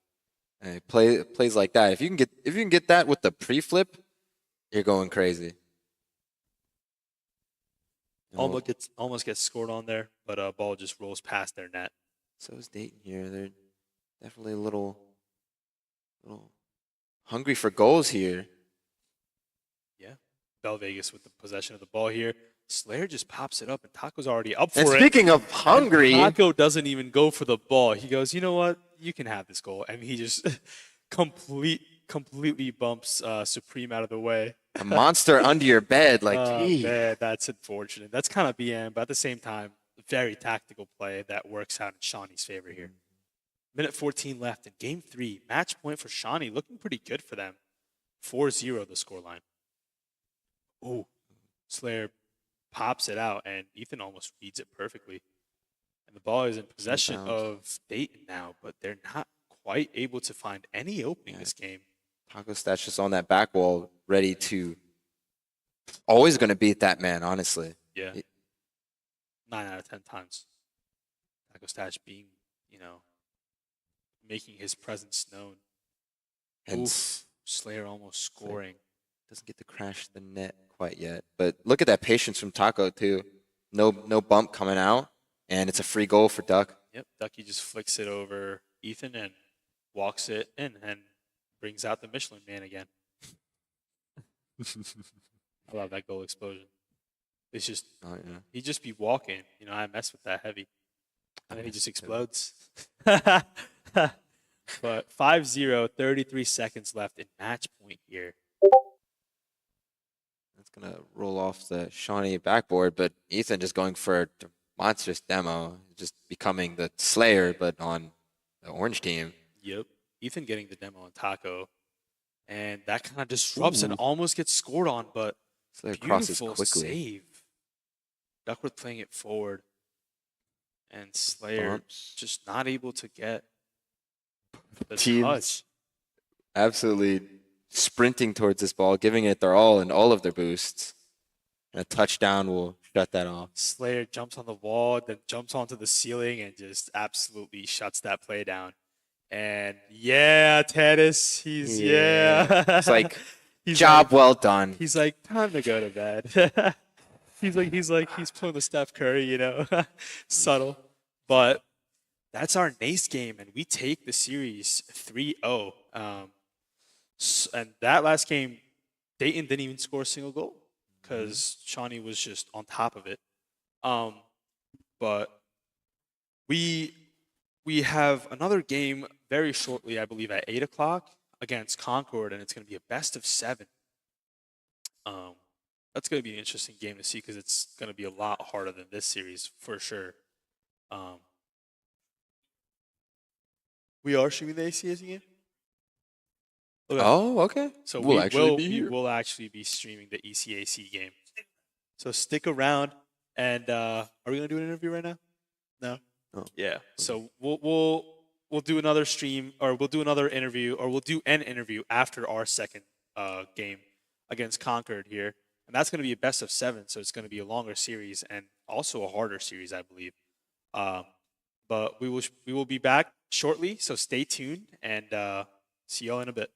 Hey, plays like that. If you can get that with the pre-flip, you're going crazy. Almost gets scored on there, but ball just rolls past their net. So is Dayton here. They're definitely a little hungry for goals here. Yeah. Bell Vegas with the possession of the ball here. Slayer just pops it up, and Taco's already up for it. it. And speaking of hungry, Taco doesn't even go for the ball. He goes, you know what? You can have this goal. And he just completely bumps Supreme out of the way. A monster under your bed. Like, man, that's unfortunate. That's kind of BM, but at the same time, very tactical play that works out in Shawnee's favor here. Minute 14 left in Game 3. Match point for Shawnee. Looking pretty good for them. 4-0 the scoreline. Ooh. Slayer pops it out, and Ethan almost reads it perfectly. And the ball is in possession of Dayton now, but they're not quite able to find any opening this game. Taco Stash just on that back wall, ready to... Always going to beat that man, honestly. Yeah. 9 out of 10 times. Taco Stash being, making his presence known. And Slayer almost scoring. Doesn't get to crash the net quite yet. But look at that patience from Taco, too. No bump coming out, and it's a free goal for Duck. Yep, Ducky just flicks it over Ethan and walks it in and brings out the Michelin Man again. I love that goal explosion. It's just, he'd just be walking. I mess with that heavy. And then he just explodes. But 5-0, 33 seconds left in match point here. That's going to roll off the Shawnee backboard, but Ethan just going for a monstrous demo, just becoming the Slayer, but on the orange team. Yep. Ethan getting the demo on Taco. And that kind of disrupts and almost gets scored on, but Slayer crosses beautiful quickly. Save. Duckworth playing it forward. And Slayer just not able to get the touch. Absolutely sprinting towards this ball, giving it their all and all of their boosts. And a touchdown will shut that off. Slayer jumps on the wall, then jumps onto the ceiling and just absolutely shuts that play down. And yeah, Tennis, it's like job well done. He's like, time to go to bed. he's pulling the Steph Curry, subtle. But that's our NACE game, and we take the series 3-0. And that last game, Dayton didn't even score a single goal because Shawnee was just on top of it. But we have another game very shortly, I believe, at 8 o'clock against Concord, and it's going to be a best of 7. That's going to be an interesting game to see because it's going to be a lot harder than this series for sure. We are streaming the ACAC game. Okay. Oh, okay. So We'll we actually will be here. we will actually be streaming the ECAC game. So stick around. And are we gonna do an interview right now? No. Oh. Yeah. So we'll do another stream, or we'll do another interview, or we'll do an interview after our second game against Concord here, and that's gonna be a best of 7. So it's gonna be a longer series and also a harder series, I believe. But we will be back shortly. So stay tuned and see y'all in a bit.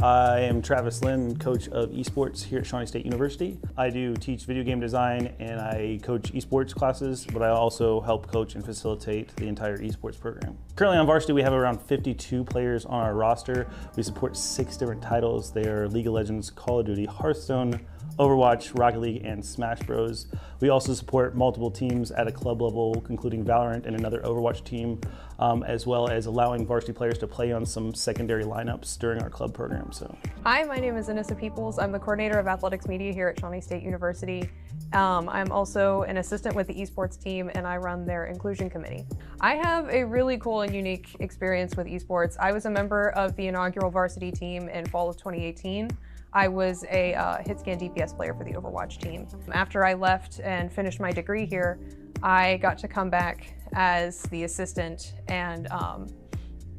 I am Travis Lynn, coach of esports here at Shawnee State University. I do teach video game design and I coach esports classes, but I also help coach and facilitate the entire esports program. Currently on varsity, we have around 52 players on our roster. We support 6 different titles. They are League of Legends, Call of Duty, Hearthstone, Overwatch, Rocket League, and Smash Bros. We also support multiple teams at a club level, including Valorant and another Overwatch team, as well as allowing varsity players to play on some secondary lineups during our club program. Hi, my name is Anissa Peoples. I'm the coordinator of athletics media here at Shawnee State University. I'm also an assistant with the esports team and I run their inclusion committee. I have a really cool and unique experience with esports. I was a member of the inaugural varsity team in fall of 2018. I was a hitscan DPS player for the Overwatch team. After I left and finished my degree here, I got to come back as the assistant and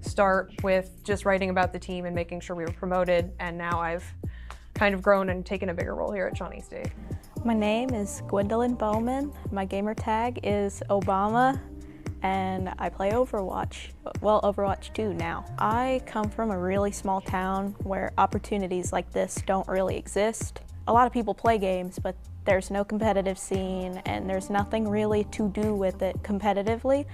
start with just writing about the team and making sure we were promoted, and now I've kind of grown and taken a bigger role here at Shawnee State. My name is Gwendolyn Bowman. My gamer tag is Obama, and I play Overwatch. Well, Overwatch 2 now. I come from a really small town where opportunities like this don't really exist. A lot of people play games, but there's no competitive scene and there's nothing really to do with it competitively.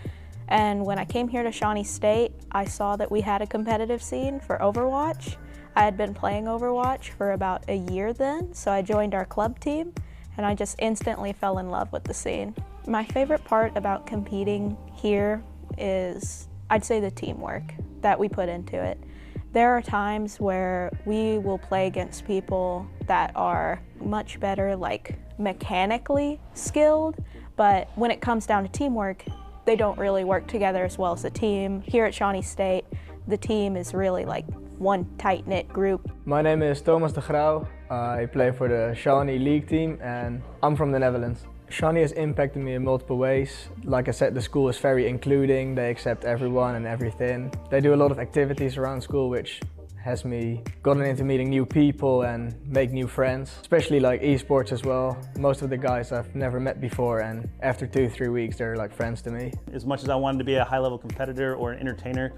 And when I came here to Shawnee State, I saw that we had a competitive scene for Overwatch. I had been playing Overwatch for about a year then, so I joined our club team and I just instantly fell in love with the scene. My favorite part about competing here is, I'd say, the teamwork that we put into it. There are times where we will play against people that are much better, like mechanically skilled, but when it comes down to teamwork, they don't really work together as well as a team. Here at Shawnee State, the team is really like one tight-knit group. My name is Thomas de Grauw. I play for the Shawnee League team and I'm from the Netherlands. Shawnee has impacted me in multiple ways. Like I said, the school is very including, they accept everyone and everything. They do a lot of activities around school which has me gotten into meeting new people and make new friends, especially like esports as well. Most of the guys I've never met before, and after 2-3 weeks they're like friends to me. As much as I wanted to be a high-level competitor or an entertainer,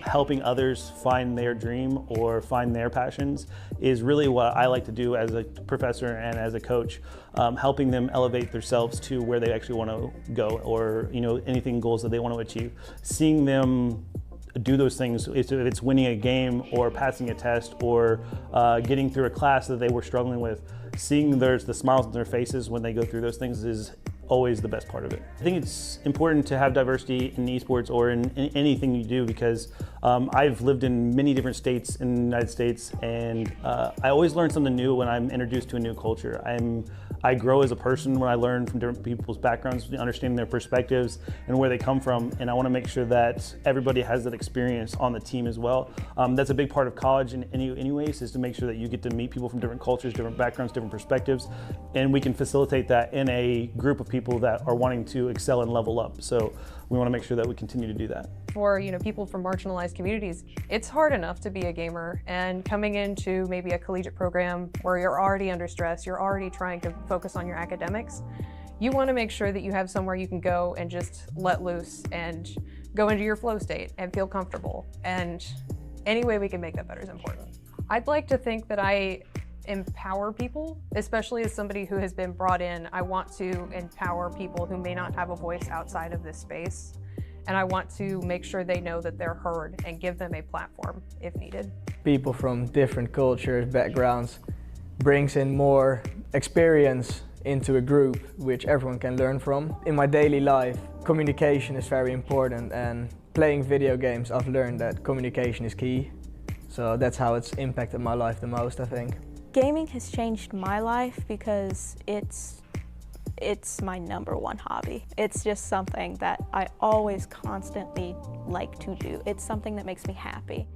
helping others find their dream or find their passions is really what I like to do as a professor and as a coach, helping them elevate themselves to where they actually want to go, or anything goals that they want to achieve. Seeing them do those things, if it's winning a game or passing a test or getting through a class that they were struggling with, seeing the smiles on their faces when they go through those things is always the best part of it. I think it's important to have diversity in esports or in anything you do, because I've lived in many different states in the United States, and I always learn something new when I'm introduced to a new culture. I grow as a person when I learn from different people's backgrounds, understanding their perspectives and where they come from, and I want to make sure that everybody has that experience on the team as well. That's a big part of college in any ways, is to make sure that you get to meet people from different cultures, different backgrounds, different perspectives, and we can facilitate that in a group of people that are wanting to excel and level up. So we want to make sure that we continue to do that. For people from marginalized communities, it's hard enough to be a gamer, and coming into maybe a collegiate program where you're already under stress, you're already trying to focus on your academics, you want to make sure that you have somewhere you can go and just let loose and go into your flow state and feel comfortable. And any way we can make that better is important. I'd like to think that I empower people, especially as somebody who has been brought in. I want to empower people who may not have a voice outside of this space, and I want to make sure they know that they're heard and give them a platform if needed. People from different cultures, backgrounds, brings in more experience into a group which everyone can learn from. In my daily life, communication is very important, and playing video games, I've learned that communication is key. So that's how it's impacted my life the most, I think. Gaming has changed my life because it's my #1 hobby. It's just something that I always constantly like to do. It's something that makes me happy.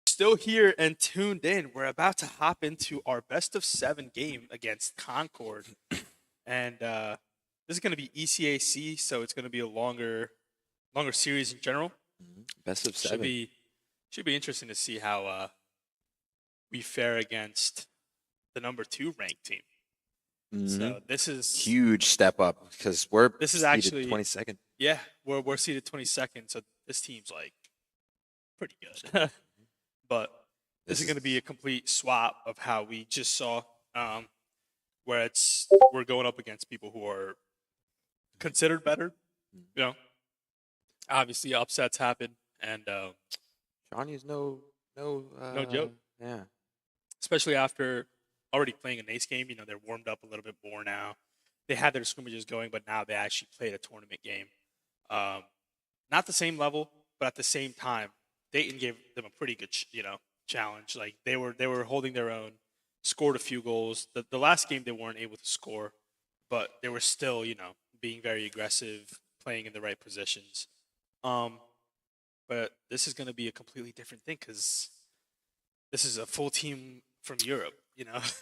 Still here and tuned in. We're about to hop into our best of 7 game against Concord, and this is going to be ECAC, so it's going to be a longer series in general. Best of 7. Should be interesting to see how we fare against the number 2 ranked team. So this is huge step up because this is seeded actually 22nd. Yeah, we're seated 22nd, so this team's like pretty good. But this is going to be a complete swap of how we just saw, where we're going up against people who are considered better. You know, obviously upsets happen, and Shawnee's no joke. Yeah. Especially after already playing a NACE game. You know, they're warmed up a little bit more now. They had their scrimmages going, but now they actually played a tournament game. Not the same level, but at the same time, Dayton gave them a pretty good, challenge. Like they were holding their own, scored a few goals. The last game they weren't able to score, but they were still, being very aggressive, playing in the right positions. But this is going to be a completely different thing because this is a full team from Europe.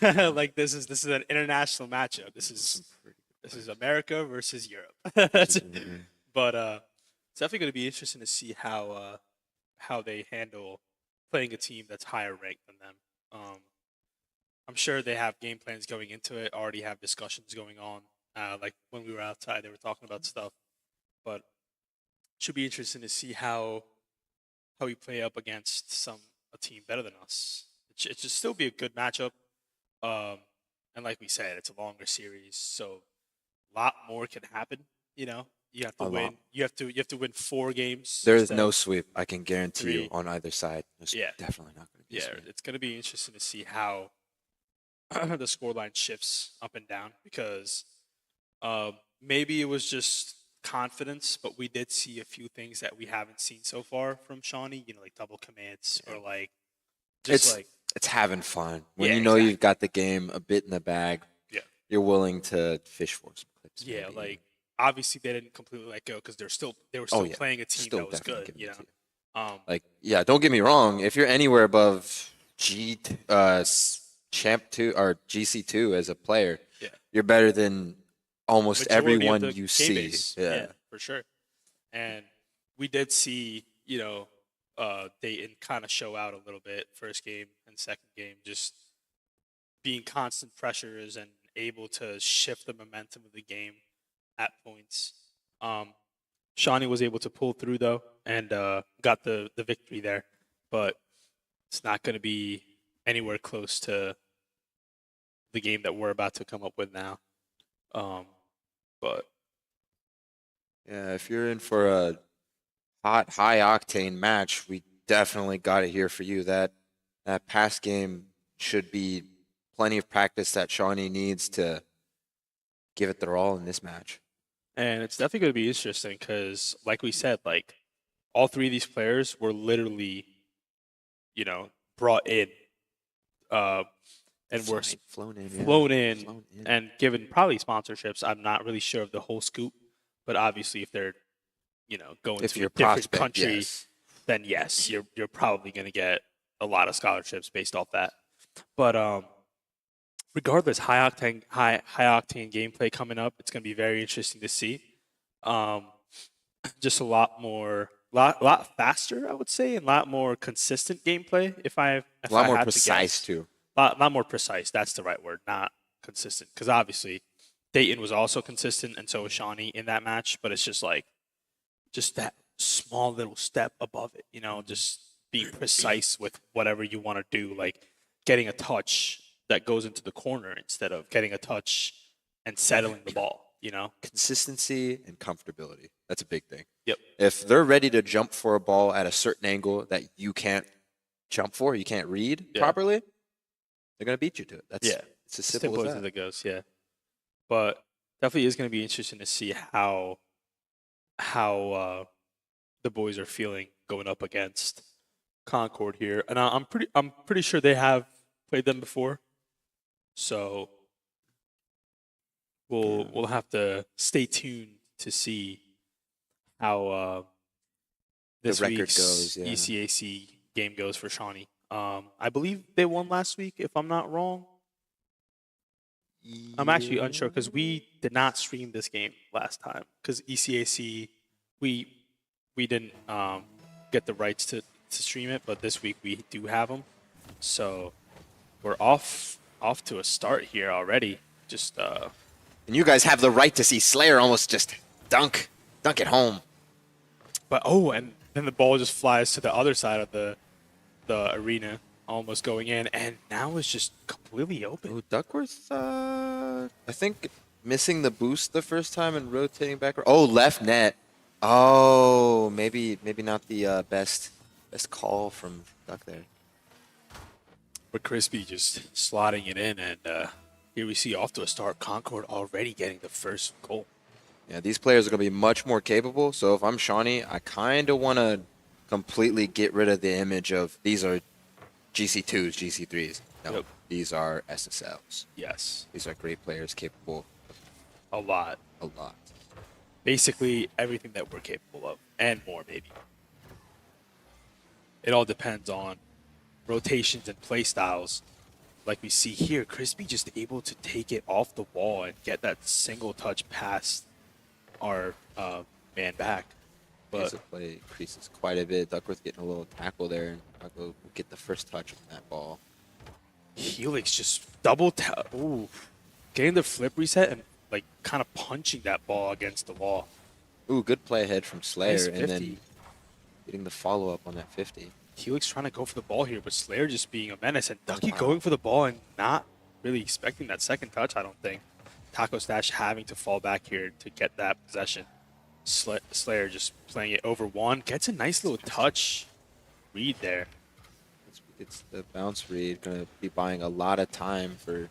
Like this is an international matchup. This is America versus Europe. But it's definitely going to be interesting to see how they handle playing a team that's higher ranked than them. I'm sure they have game plans going into it, already have discussions going on. Like when we were outside, they were talking about stuff. But it should be interesting to see how we play up against a team better than us. It should still be a good matchup. And like we said, it's a longer series, so a lot more can happen. You have to win. You have to win 4 games. There's no sweep. I can guarantee 3. you on either side. There's definitely not going to be a sweep. It's going to be interesting to see how the scoreline shifts up and down because maybe it was just confidence, but we did see a few things that we haven't seen so far from Shawnee. like double commits or like it's having fun when exactly. You've got the game a bit in the bag. Yeah, you're willing to fish for some clips. Yeah, maybe. like obviously they didn't completely let go because they were still playing a team still that was good. Don't get me wrong. If you're anywhere above Champ 2 or GC2 as a player, you're better than almost Majority of everyone the you game see. base. Yeah, for sure. And we did see, Dayton kind of show out a little bit first game and second game, just being constant pressures and able to shift the momentum of the game at points. Shawnee was able to pull through though and got the victory there, but it's not going to be anywhere close to the game that we're about to come up with now. But yeah, if you're in for a hot, high-octane match, we definitely got it here for you. That past game should be plenty of practice that Shawnee needs to give it their all in this match. And it's definitely going to be interesting because, like we said, like all 3 of these players were literally, brought in, and were flown in and given probably sponsorships. I'm not really sure of the whole scoop, but obviously, if they're, going to a different country, then yes, you're probably going to get a lot of scholarships based off that. But regardless, high octane gameplay coming up. It's going to be very interesting to see. Just a lot faster, I would say, and a lot more consistent gameplay. A lot more precise too. A lot more precise. That's the right word, not consistent. Because obviously, Dayton was also consistent, and so was Shawnee in that match. But it's just that small little step above it. Just being precise with whatever you want to do, like getting a touch that goes into the corner instead of getting a touch and settling the ball. Consistency and comfortability. That's a big thing. Yep. If they're ready to jump for a ball at a certain angle that you can't jump for, you can't read properly, they're going to beat you to it. It's as simple as it goes. Yeah. But definitely is going to be interesting to see how the boys are feeling going up against Concord here, and I'm pretty sure they have played them before, so we'll have to stay tuned to see how this record week's goes, yeah. ECAC game goes for Shawnee. I believe they won last week, if I'm not wrong. I'm actually unsure because we did not stream this game last time because ECAC we didn't get the rights to stream it, but this week we do have them. So we're off to a start here already. Just And you guys have the right to see Slayer almost just dunk it home. but and then the ball just flies to the other side of the arena, almost going in, and now it's just completely open. Ooh, Duckworth, I think missing the boost the first time and rotating back. Oh, left net. Oh, maybe not the best call from Duck there. But Crispy just slotting it in, and here we see off to a start. Concord already getting the first goal. Yeah, these players are going to be much more capable. So if I'm Shawnee, I kind of want to completely get rid of the image of these are GC2s, GC3s. No, Yep. these are SSLs. Yes, These are great players capable a lot. a lot. Basically everything that we're capable of, and more maybe. It all depends on rotations and play styles. Like we see here, Crispy just able to take it off the wall and get that single touch past our man back. Pace But of play increases quite a bit. Duckworth getting a little tackle there, and Duckworth will get the first touch on that ball. Helix just getting the flip reset and like kind of punching that ball against the wall. Ooh, good play ahead from Slayer, Nice and 50. then getting the follow-up on that 50. Helix trying to go for the ball here, but Slayer just being a menace, and Ducky going for the ball and not really expecting that second touch, I don't think. Taco Stash having to fall back here to get that possession. Slayer just playing it over one, gets a nice little touch read there. It's the bounce read, going to be buying a lot of time for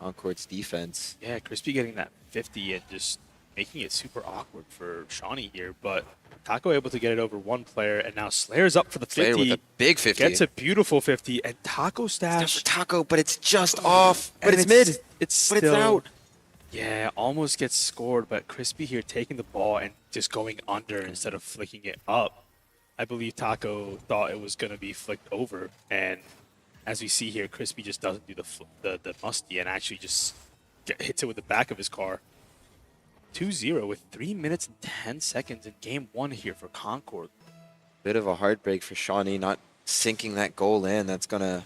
Concord's defense. Yeah, Crispy getting that 50 and just making it super awkward for Shawnee here, but Taco able to get it over one player, and now Slayer's up for the 50. Slayer with a big 50. Gets a beautiful 50, and Taco It's down Stash. for Taco, but it's just off. And But it's mid. It's But it's still out. Yeah, almost gets scored, but Crispy here taking the ball and just going under instead of flicking it up. I believe Taco thought it was going to be flicked over, and as we see here, Crispy just doesn't do the musty and actually just hits it with the back of his car. 2-0 with 3 minutes and 10 seconds in game one here for Concord. Bit of a heartbreak for Shawnee not sinking that goal in. That's going to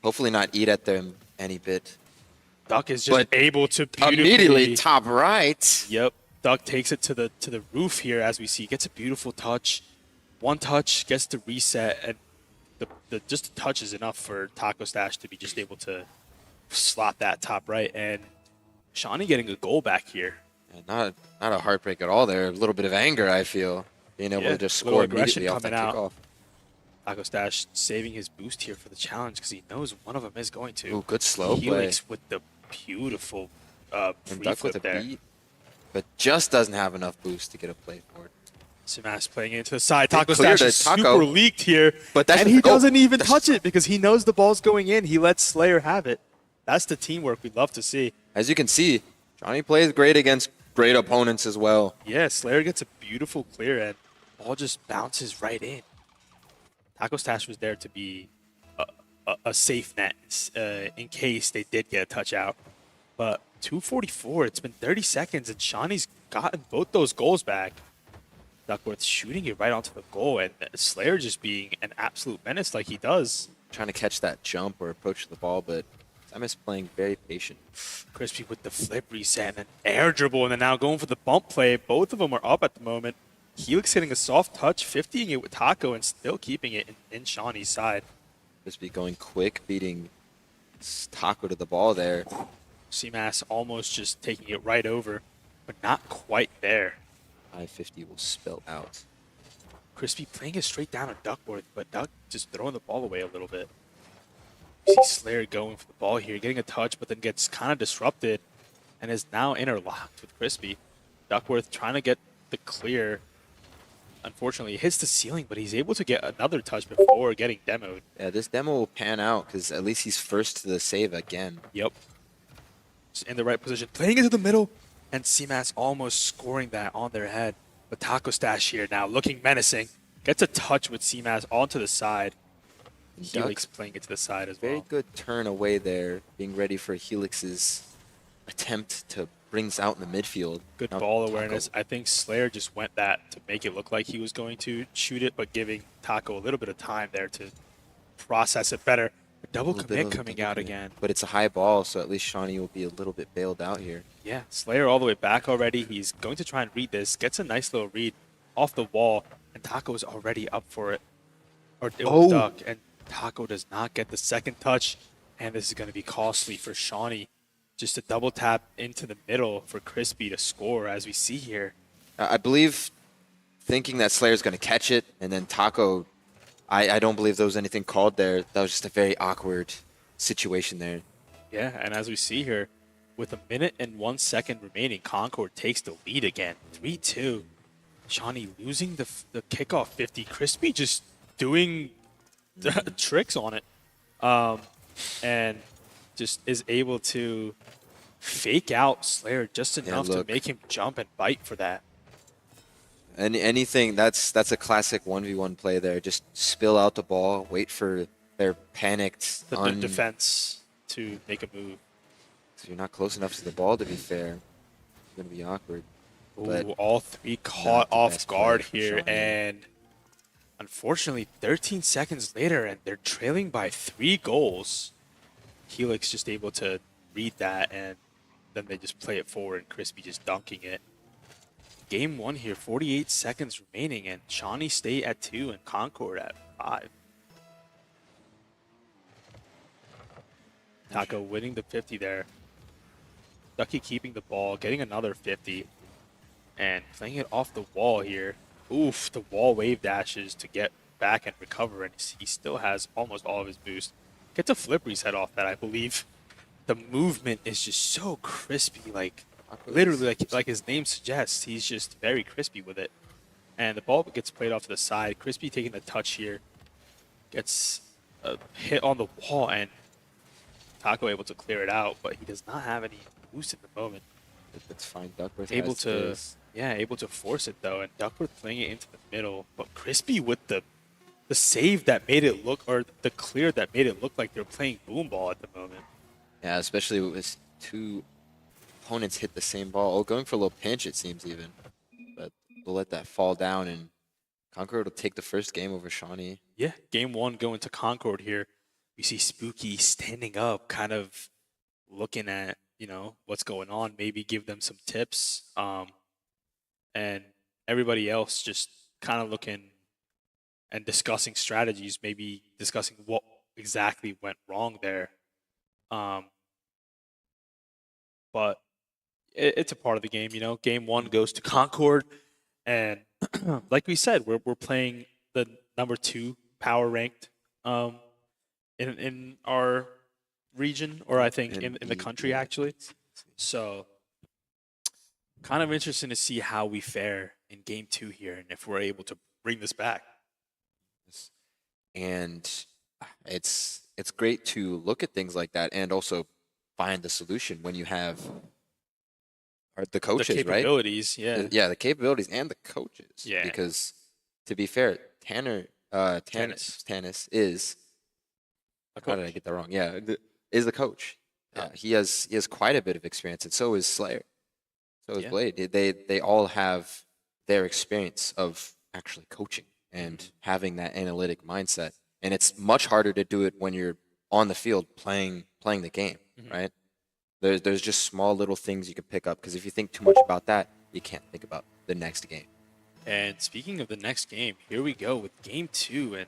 hopefully not eat at them any bit. Duck is just But able to beautifully Immediately top right. Yep, Duck takes it to the roof here as we see. Gets a beautiful touch. One touch, gets the reset, and just the touch is enough for Taco Stash to be just able to slot that top right. And Shawnee getting a goal back here. And not a heartbreak at all there. A little bit of anger, I feel. Being able Yeah, to just little score aggression immediately off that coming out. kickoff. Taco Stash saving his boost here for the challenge because he knows one of them is going to. Ooh, good slow play. Helix with the beautiful And free Duck with flip a there. beat. But just doesn't have enough boost to get a play forward. Simas playing it into the side. They Taco cleared Stash it, is Taco. super leaked here. But that's and just he the goal. doesn't even That's touch just- it because he knows the ball's going in. He lets Slayer have it. That's the teamwork we'd love to see. As you can see, Johnny plays great against great opponents as well. Yeah, Slayer gets a beautiful clear and ball just bounces right in. Taco Stash was there to be a safe net in case they did get a touch out. But 2:44, it's been 30 seconds, and Shawnee's gotten both those goals back. Duckworth shooting it right onto the goal, and Slayer just being an absolute menace like he does. Trying to catch that jump or approach the ball, but Simas playing very patient. Crispy with the flip reset and air dribble, and then now going for the bump play. Both of them are up at the moment. Helix hitting a soft touch, 50ing it with Taco, and still keeping it in Shawnee's side. Just be going quick, beating Taco to the ball there. CMAS almost just taking it right over, but not quite there. 550 will spill out. Crispy playing it straight down at Duckworth, but Duck just throwing the ball away a little bit. You see Slayer going for the ball here, getting a touch, but then gets kind of disrupted and is now interlocked with Crispy. Duckworth trying to get the clear. unfortunately hits the ceiling, but he's able to get another touch before getting demoed. Yeah, this demo will pan out because at least he's first to the save again. Yep. Just in the right position, playing into the middle, and CMAS almost scoring that on their head. But Taco Stash here now looking menacing. Gets a touch with CMAS onto the side. Helix playing it to the side as well. Very good turn away there, being ready for Helix's attempt to bring us out in the midfield. Good Now ball Taco- awareness. I think Slayer just went that to make it look like he was going to shoot it, but giving Taco a little bit of time there to process it better. A double little bit commit of a coming double out commit. again. But it's a high ball, so at least Shawnee will be a little bit bailed out here. Yeah, Slayer all the way back already. He's going to try and read this. Gets a nice little read off the wall, and Taco is already up for it. Or it was duck, and Taco does not get the second touch, and this is going to be costly for Shawnee. Just a double tap into the middle for Crispy to score, as we see here. I believe thinking that Slayer's going to catch it, and then Taco, I don't believe there was anything called there. That was just a very awkward situation there. Yeah, and as we see here, with 1 minute and 1 second remaining, Concord takes the lead again, 3-2. Shawnee losing the kickoff 50. Crispy just doing tricks on it, and just is able to fake out Slayer just enough to look. make him jump and bite for that. Anything, that's a classic 1v1 play there. Just spill out the ball, wait for their panicked The defense to make a move. So you're not close enough to the ball, to be fair. It's going to be awkward. But Ooh, all three caught the off best guard play for here, Shawnee. and unfortunately, 13 seconds later, and they're trailing by 3 goals. Helix just able to read that, and then they just play it forward, and Crispy just dunking it. Game 1 here, 48 seconds remaining, and Shawnee State at 2 and Concord at 5. Taco winning the 50 there. Ducky keeping the ball, getting another 50, and playing it off the wall here. Oof, the wall wave dashes to get back and recover, and he still has almost all of his boost. Gets a flip reset off that, I believe. The movement is just so crispy, like literally like his name suggests, he's just very crispy with it. And the ball gets played off to the side. Crispy taking the touch here. Gets a hit on the wall, and Taco able to clear it out, but he does not have any boost at the moment. that's fine. Duckworth Able has to, this. yeah, able to force it though, and Duckworth playing it into the middle, but Crispy with the save that made it look, or the clear that made it look like they're playing boom ball at the moment. Yeah, especially with 2 opponents hit the same ball. Oh, going for a little pinch, it seems even. But we'll let that fall down, and Concord will take the first game over Shawnee. Yeah, game 1 going to Concord here. We see Spooky standing up, kind of looking at, you know, what's going on, maybe give them some tips. And everybody else just kind of looking and discussing strategies, maybe discussing what exactly went wrong there. But it's a part of the game, you know. Game 1 goes to Concord, and like we said, we're playing the number 2 power ranked in our region, or I think in the country actually. So kind of interesting to see how we fare in game 2 here, and if we're able to bring this back. And it's great to look at things like that and also find the solution when you have the coaches, The right? capabilities, yeah. Yeah, the capabilities and the coaches. Yeah. Because to be fair, Tannis is. How did I get that wrong? Yeah, is the coach. He has quite a bit of experience, and so is Slayer. So is Yeah. Blade. They all have their experience of actually coaching and having that analytic mindset. And it's much harder to do it when you're on the field playing the game, right? There's just small little things you can pick up, because if you think too much about that, you can't think about the next game. And speaking of the next game, here we go with game 2, and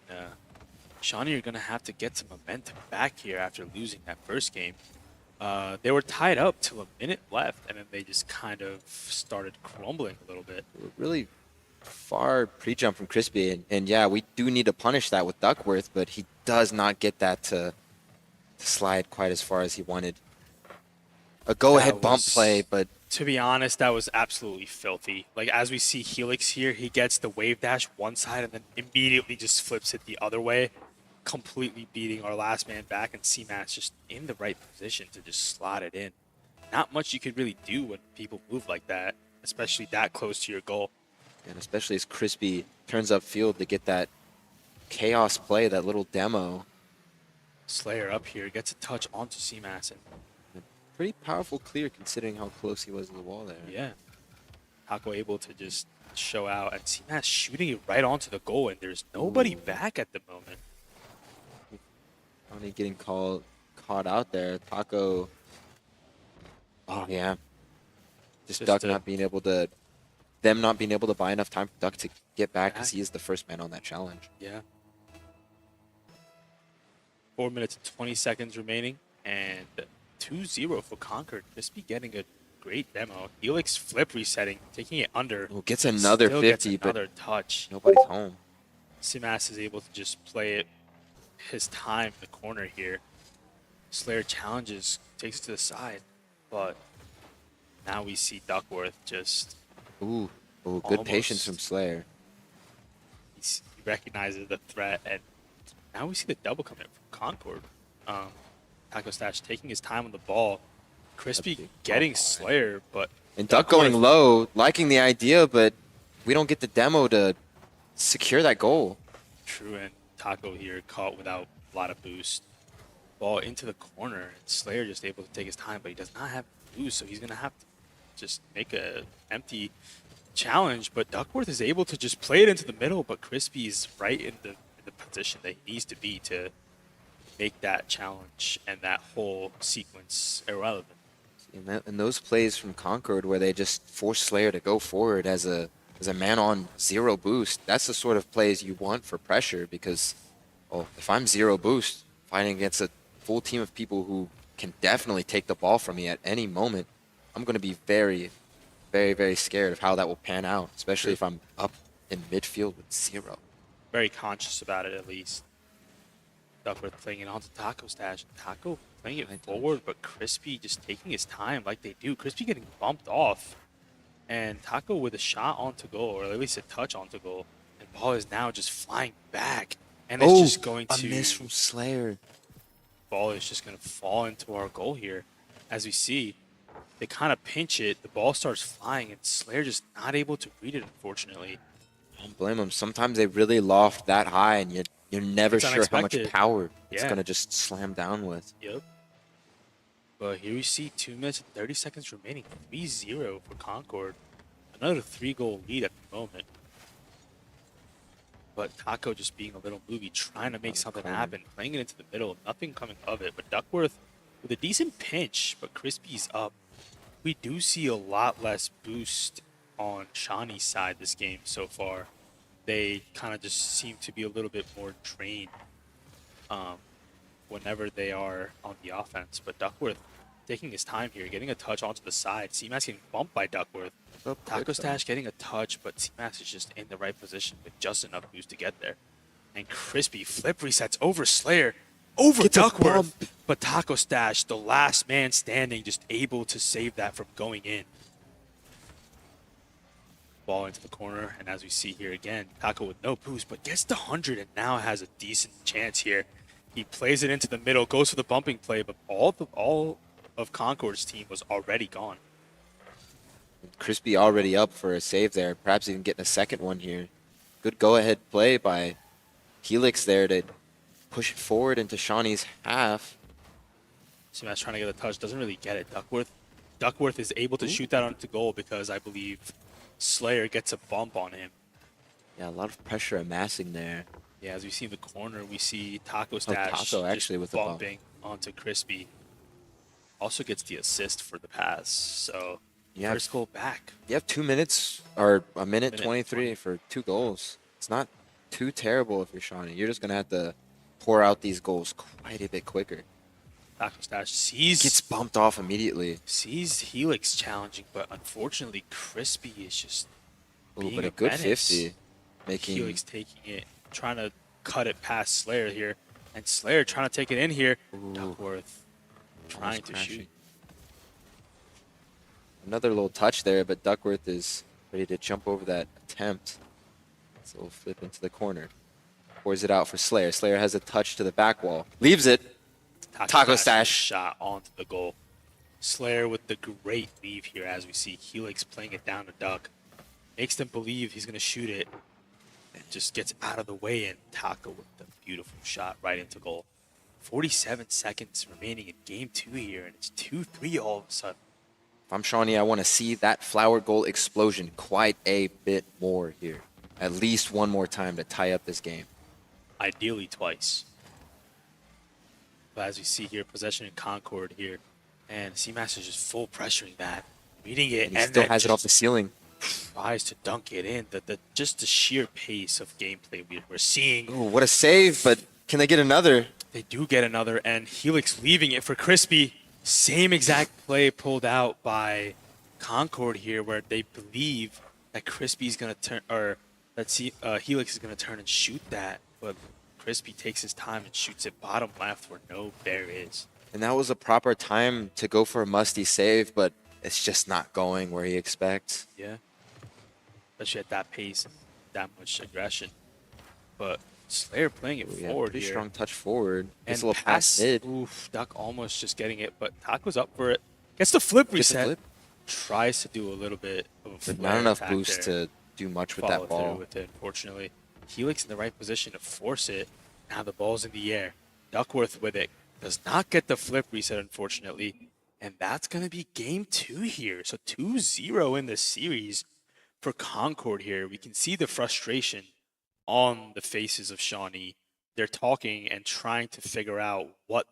Shawnee are going to have to get some momentum back here after losing that first game. They were tied up till a minute left, and then they just kind of started crumbling a little bit. Really far pre-jump from Crispy, and yeah, we do need to punish that with Duckworth, but he does not get that to slide quite as far as he wanted. A go-ahead bump play, but To be honest, that was absolutely filthy. Like, as we see Helix here, he gets the wave dash one side and then immediately just flips it the other way, completely beating our last man back, and CMAS just in the right position to just slot it in. Not much you could really do when people move like that, especially that close to your goal. And especially as Crispy turns upfield to get that chaos play, that little demo. Slayer up here gets a touch onto CMAS, and Pretty powerful clear considering how close he was to the wall there. yeah, Taco able to just show out, and CMAS shooting it right onto the goal, and there's nobody back at the moment. Shawnee getting caught out there. Taco. Oh yeah. Just Duck not being able to buy enough time for Duck to get back because he is the first man on that challenge. Yeah. 4 minutes and 20 seconds remaining, and 2-0 for Concord. Crispy getting a great demo. Helix flip resetting, taking it under. Oh, gets another Still 50, gets another touch. nobody's home. Simas is able to just play it his time in the corner here. Slayer challenges, takes it to the side, but now we see Duckworth just Ooh, good patience Almost. from Slayer. he recognizes the threat, and now we see the double coming from Concord. Taco Stash taking his time on the ball. Crispy getting Slayer, but And Duck going low, liking the idea, but we don't get the demo to secure that goal. true, and Taco here caught without a lot of boost. Ball into the corner, and Slayer just able to take his time, but he does not have boost, so he's gonna have to just make a empty challenge. But Duckworth is able to just play it into the middle, but Crispy's right in the position that he needs to be to make that challenge and that whole sequence irrelevant. And those plays from Concord where they just force Slayer to go forward as a man on zero boost, that's the sort of plays you want for pressure because, oh, if I'm zero boost, fighting against a full team of people who can definitely take the ball from me at any moment, I'm going to be very, very, very scared of how that will pan out, especially if I'm up in midfield with zero. Very conscious about it, at least. Duckworth playing it onto Taco Stash. Taco playing it forward, but Crispy just taking his time like they do. Crispy getting bumped off, and Taco with a shot onto goal, or at least a touch onto goal. And ball is now just flying back, and it's just going to a miss from Slayer. ball is just going to fall into our goal here. As we see, they kind of pinch it, the ball starts flying, and Slayer just not able to read it, unfortunately. Don't blame them. Sometimes they really loft that high, and you're never It's sure how much unexpected. power it's Yeah. going to just slam down with. Yep. But here we see 2 minutes and 30 seconds remaining. 3-0 for Concord. Another 3-goal lead at the moment. But Taco just being a little movie, trying to make something happen, playing it into the middle, nothing coming of it. But Duckworth with a decent pinch, but Crispy's up. We do see a lot less boost on Shawnee's side this game so far. They kind of just seem to be a little bit more drained whenever they are on the offense. But Duckworth taking his time here, getting a touch onto the side. CMAS getting bumped by Duckworth. Taco Stash getting a touch, but CMAS is just in the right position with just enough boost to get there. And Crispy flip resets over Slayer, over Gets a Duckworth. bump. But Taco Stash, the last man standing, just able to save that from going in. Ball into the corner, and as we see here again, Taco with no boost, but gets the 100 and now has a decent chance here. He plays it into the middle, goes for the bumping play, but all of Concord's team was already gone. Crispy already up for a save there, perhaps even getting a second one here. Good go-ahead play by Helix there to push it forward into Shawnee's half. Simas trying to get a touch, doesn't really get it. Duckworth is able to shoot that onto goal because I believe Slayer gets a bump on him. Yeah, a lot of pressure amassing there. Yeah, as we see in the corner, we see Taco Stash Taco actually with the bump. bumping onto Crispy. Also gets the assist for the pass, so Yeah. first goal back. You have 2 minutes, or a minute Minute 23 20. for 2 goals. It's not too terrible if you're Shawnee. You're just going to have to pour out these goals quite a bit quicker. Taco Stash sees Gets bumped off immediately. Helix challenging, but unfortunately Crispy is just Ooh, being but a a good menace. 50. Making Helix taking it, trying to cut it past Slayer here, and Slayer trying to take it in here. Ooh. Duckworth trying to shoot. Another little touch there, but Duckworth is ready to jump over that attempt. So we'll flip into the corner. Pours it out for Slayer. Slayer has a touch to the back wall. Leaves it. Taco stash. Shot onto the goal. Slayer with the great leave here, as we see Helix playing it down to Duck. Makes them believe he's going to shoot it. And just gets out of the way, and Taco with the beautiful shot right into goal. 47 seconds remaining in game 2 here, and it's 2-3 all of a sudden. If I'm Shawnee, I want to see that flower goal explosion quite a bit more here. At least one more time to tie up this game. Ideally twice. But as we see here, possession in Concord here. And Seamaster is just full pressuring that. Reading it, And he still then has it off just the ceiling. tries to dunk it in. Just the sheer pace of gameplay we're seeing. Ooh, what a save, but can they get another? They do get another, and Helix leaving it for Crispy. Same exact play pulled out by Concord here, where they believe that Crispy's going to turn, or that Helix is going to turn and shoot that, but Crispy takes his time and shoots it bottom left where no bear is. And that was a proper time to go for a musty save, but it's just not going where he expects. Yeah. Especially at that pace and that much aggression. But Slayer playing it Yeah, forward pretty here. strong touch forward. And Gets a little pass mid. Oof, Duck almost just getting it, but Taco's up for it. Gets the flip Gets the reset. flip. Tries to do a little bit of a But flare not enough attack boost there. to do much with Follow that ball. through with it, unfortunately. Helix in the right position to force it. Now the ball's in the air. Duckworth with it. Does not get the flip reset, unfortunately. And that's going to be game 2 here. So 2-0 in the series for Concord here. We can see the frustration on the faces of Shawnee. They're talking and trying to figure out what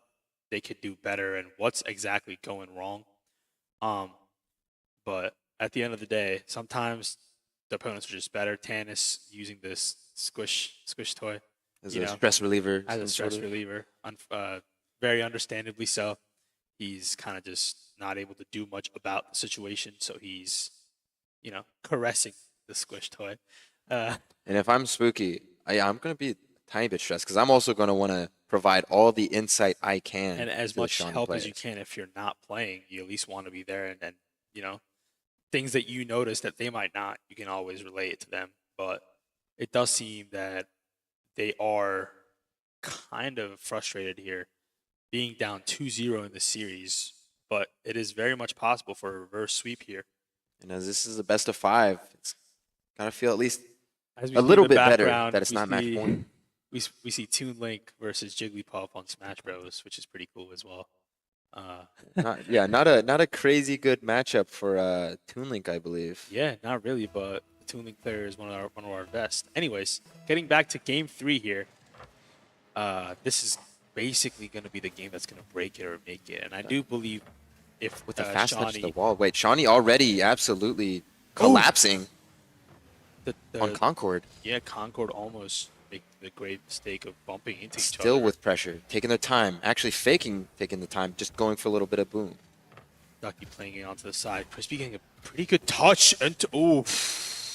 they could do better and what's exactly going wrong. But at the end of the day, sometimes the opponents are just better. Tannis using this squish toy As you a know, stress reliever. as a some stress sort of. reliever, very understandably so. He's kind of just not able to do much about the situation, so he's, caressing the squish toy. And if I'm Spooky, I'm going to be a tiny bit stressed because I'm also going to want to provide all the insight I can. And as to the much Shawnee help as you players. can if you're not playing, you at least want to be there. And things that you notice that they might not, you can always relay it to them. But it does seem that they are kind of frustrated here, being down 2-0 in the series. But it is very much possible for a reverse sweep here. And as this is a best of 5, it's got to feel at least As we a see little the bit better background, that it's we not match see- point. We see Toon Link versus Jigglypuff on Smash Bros, which is pretty cool as well. Not a crazy good matchup for Toon Link, I believe. Yeah, not really, but the Toon Link player is one of our best. Anyways, getting back to game 3 here. This is basically going to be the game that's going to break it or make it, and I do believe if With a fast touch to the Shawnee, wall. Wait, Shawnee already absolutely collapsing the on Concord. Concord almost make the great mistake of bumping into each Still other. with pressure, taking their time, actually faking taking the time, just going for a little bit of boom. Ducky playing it onto the side. Crispy getting a pretty good touch. And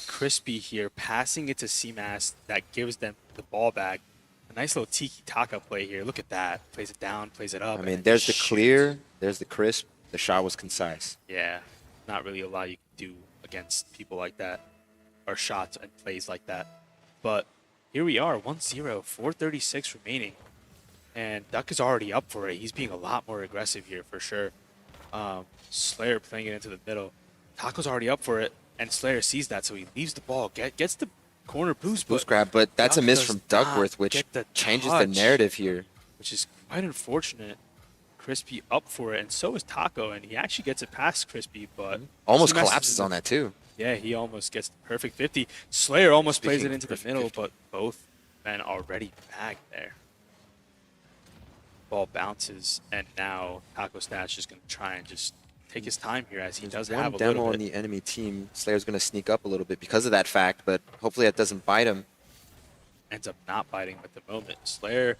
Crispy here passing it to CMAS. That gives them the ball back. A nice little tiki-taka play here. Look at that. Plays it down, plays it up. I and mean, then there's the shoots. clear, there's the crisp. The shot was concise. Yeah, not really a lot you can do against people like that, or shots and plays like that. But here we are, 1-0, 4:36 remaining. And Duck is already up for it. He's being a lot more aggressive here for sure. Slayer playing it into the middle. Taco's already up for it, and Slayer sees that, so he leaves the ball, gets the corner boost, Boost grab, but that's a Duck miss does from not Duckworth, which get the changes the touch, narrative here. which is quite unfortunate. Crispy up for it, and so is Taco, and he actually gets it past Crispy, but Almost Seamaster collapses is- on that too. Yeah, he almost gets the perfect 50. Slayer almost plays Speaking it of into the perfect middle, 50. but both men already bagged there. Ball bounces, and now Taco Stash is going to try and just take his time here, as he does One have a demo little on bit. the enemy team. Slayer's going to sneak up a little bit because of that fact, but hopefully that doesn't bite him. Ends up not biting him at the moment. Slayer,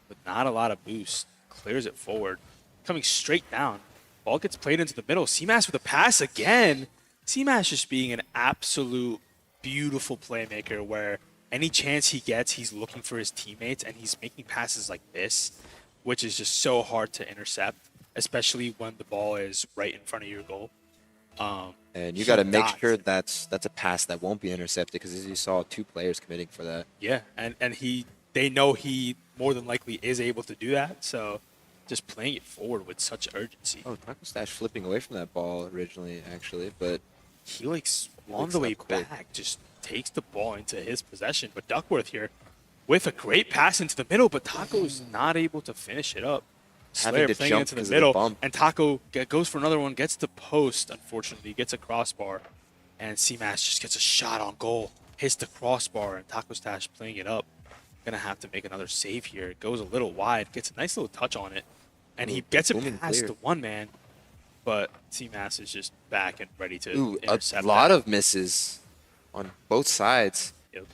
with not a lot of boost, clears it forward, coming straight down. Ball gets played into the middle. CMAS with a pass again. CMAS just being an absolute beautiful playmaker where any chance he gets, he's looking for his teammates, and he's making passes like this, which is just so hard to intercept, especially when the ball is right in front of your goal. And you he got to make dot. sure that's a pass that won't be intercepted, because as you saw, 2 players committing for that. Yeah, and they know he more than likely is able to do that, so just playing it forward with such urgency. Oh, Taco Stash flipping away from that ball originally, actually, but Helix on Helix the way up quick. back just takes the ball into his possession, but Duckworth here with a great pass into the middle, but Taco's not able to finish it up. Having Slayer to playing jump into the because of the middle, bump. and Taco goes for another one, gets the post, unfortunately, gets a crossbar, and CMAS just gets a shot on goal, hits the crossbar, and Taco Stash playing it up. Gonna have to make another save here. It goes a little wide, gets a nice little touch on it, and he gets it booming past clear. the one man, but CMAS is just back and ready to Ooh, a intercept lot that. of misses on both sides. Yep.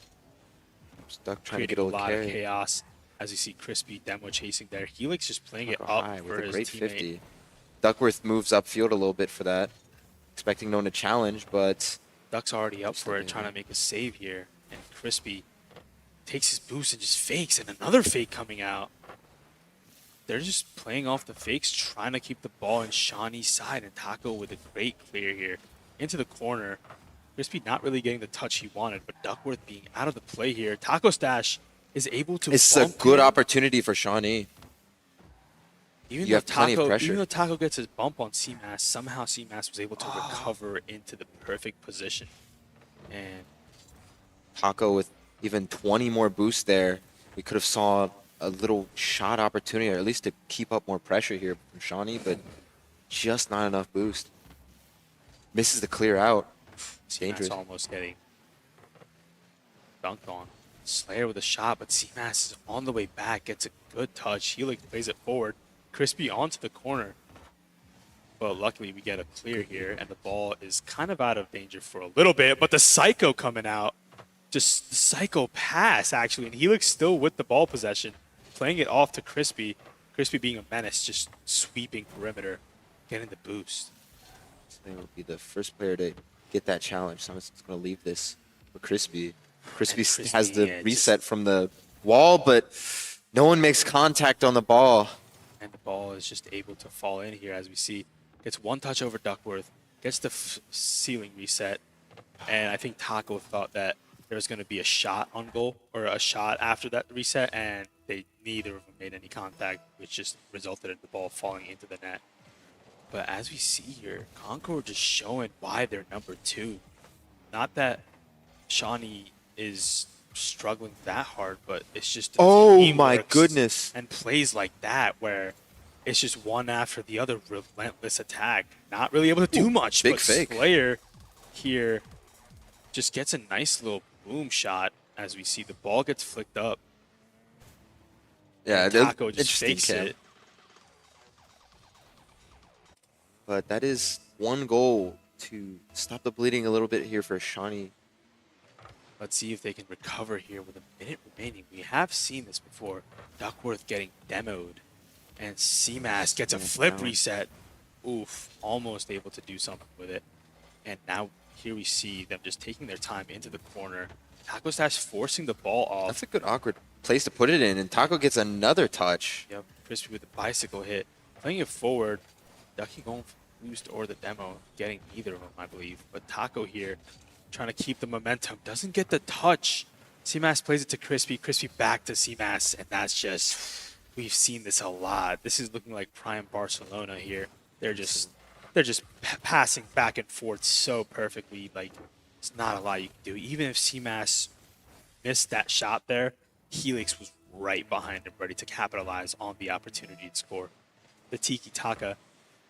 Stuck trying to Creating get a a little lot carry. of chaos as you see Crispy Demo chasing there. Helix just playing it Taco up high for with a his great teammate. 50. Duckworth moves upfield a little bit for that, expecting no one to challenge, but Duck's already up for it, Stepping trying to in. make a save here, and Crispy takes his boost and just fakes, and another fake coming out. They're just playing off the fakes, trying to keep the ball in Shawnee's side, and Taco with a great clear here into the corner. Crispy not really getting the touch he wanted, but Duckworth being out of the play here. Taco Stash is able to it's a bump good him. opportunity for Shawnee. Even You though have plenty of Taco, pressure. even though Taco gets his bump on CMAS, somehow CMAS was able to recover into the perfect position. And Taco with even 20 more boosts there, we could have saw a little shot opportunity, or at least to keep up more pressure here from Shawnee, but just not enough boost. Misses the clear out. Dangerous. CMAS almost getting dunked on. Slayer with a shot, but CMAS is on the way back, gets a good touch. Helix plays it forward. Crispy onto the corner. But luckily we get a clear here, and the ball is kind of out of danger for a little bit, but the Psycho coming out. Just the Psycho pass, actually, and Helix still with the ball possession, playing it off to Crispy. Crispy being a menace, just sweeping perimeter, getting the boost. Slayer will be the first player to get that challenge. Someone's going to leave this for Crispy. Crispy Crispy, has the yeah, just- reset from the wall, but no one makes contact on the ball. And the ball is just able to fall in here, as we see. Gets one touch over Duckworth, gets the ceiling reset, and I think Taco thought that there was going to be a shot on goal, or a shot after that reset, and neither of them made any contact, which just resulted in the ball falling into the net. But as we see here, Concord just showing why they're number 2. Not that Shawnee is struggling that hard, but it's just the Oh team my works goodness. and plays like that where it's just one after the other relentless attack. Not really able to do much, big but fake. Slayer here just gets a nice little boom shot as we see the ball gets flicked up. Yeah, and that's Taco just interesting, fakes Cam. it. But that is one goal to stop the bleeding a little bit here for Shawnee. Let's see if they can recover here with a minute remaining. We have seen this before. Duckworth getting demoed, and CMAS gets a flip down. reset. Oof, almost able to do something with it. And now here we see them just taking their time into the corner. Taco Stash forcing the ball off. That's a good awkward place to put it in, and Taco gets another touch. Yep, Crispy with the bicycle hit. Playing it forward. Ducky going for the boost or the demo. Getting neither of them, I believe. But Taco here trying to keep the momentum. Doesn't get the touch. CMAS plays it to Crispy. Crispy back to CMAS. And that's just, we've seen this a lot. This is looking like prime Barcelona here. They're just passing back and forth so perfectly. Like, it's not a lot you can do. Even if CMAS missed that shot there, Helix was right behind him, ready to capitalize on the opportunity to score. The Tiki Taka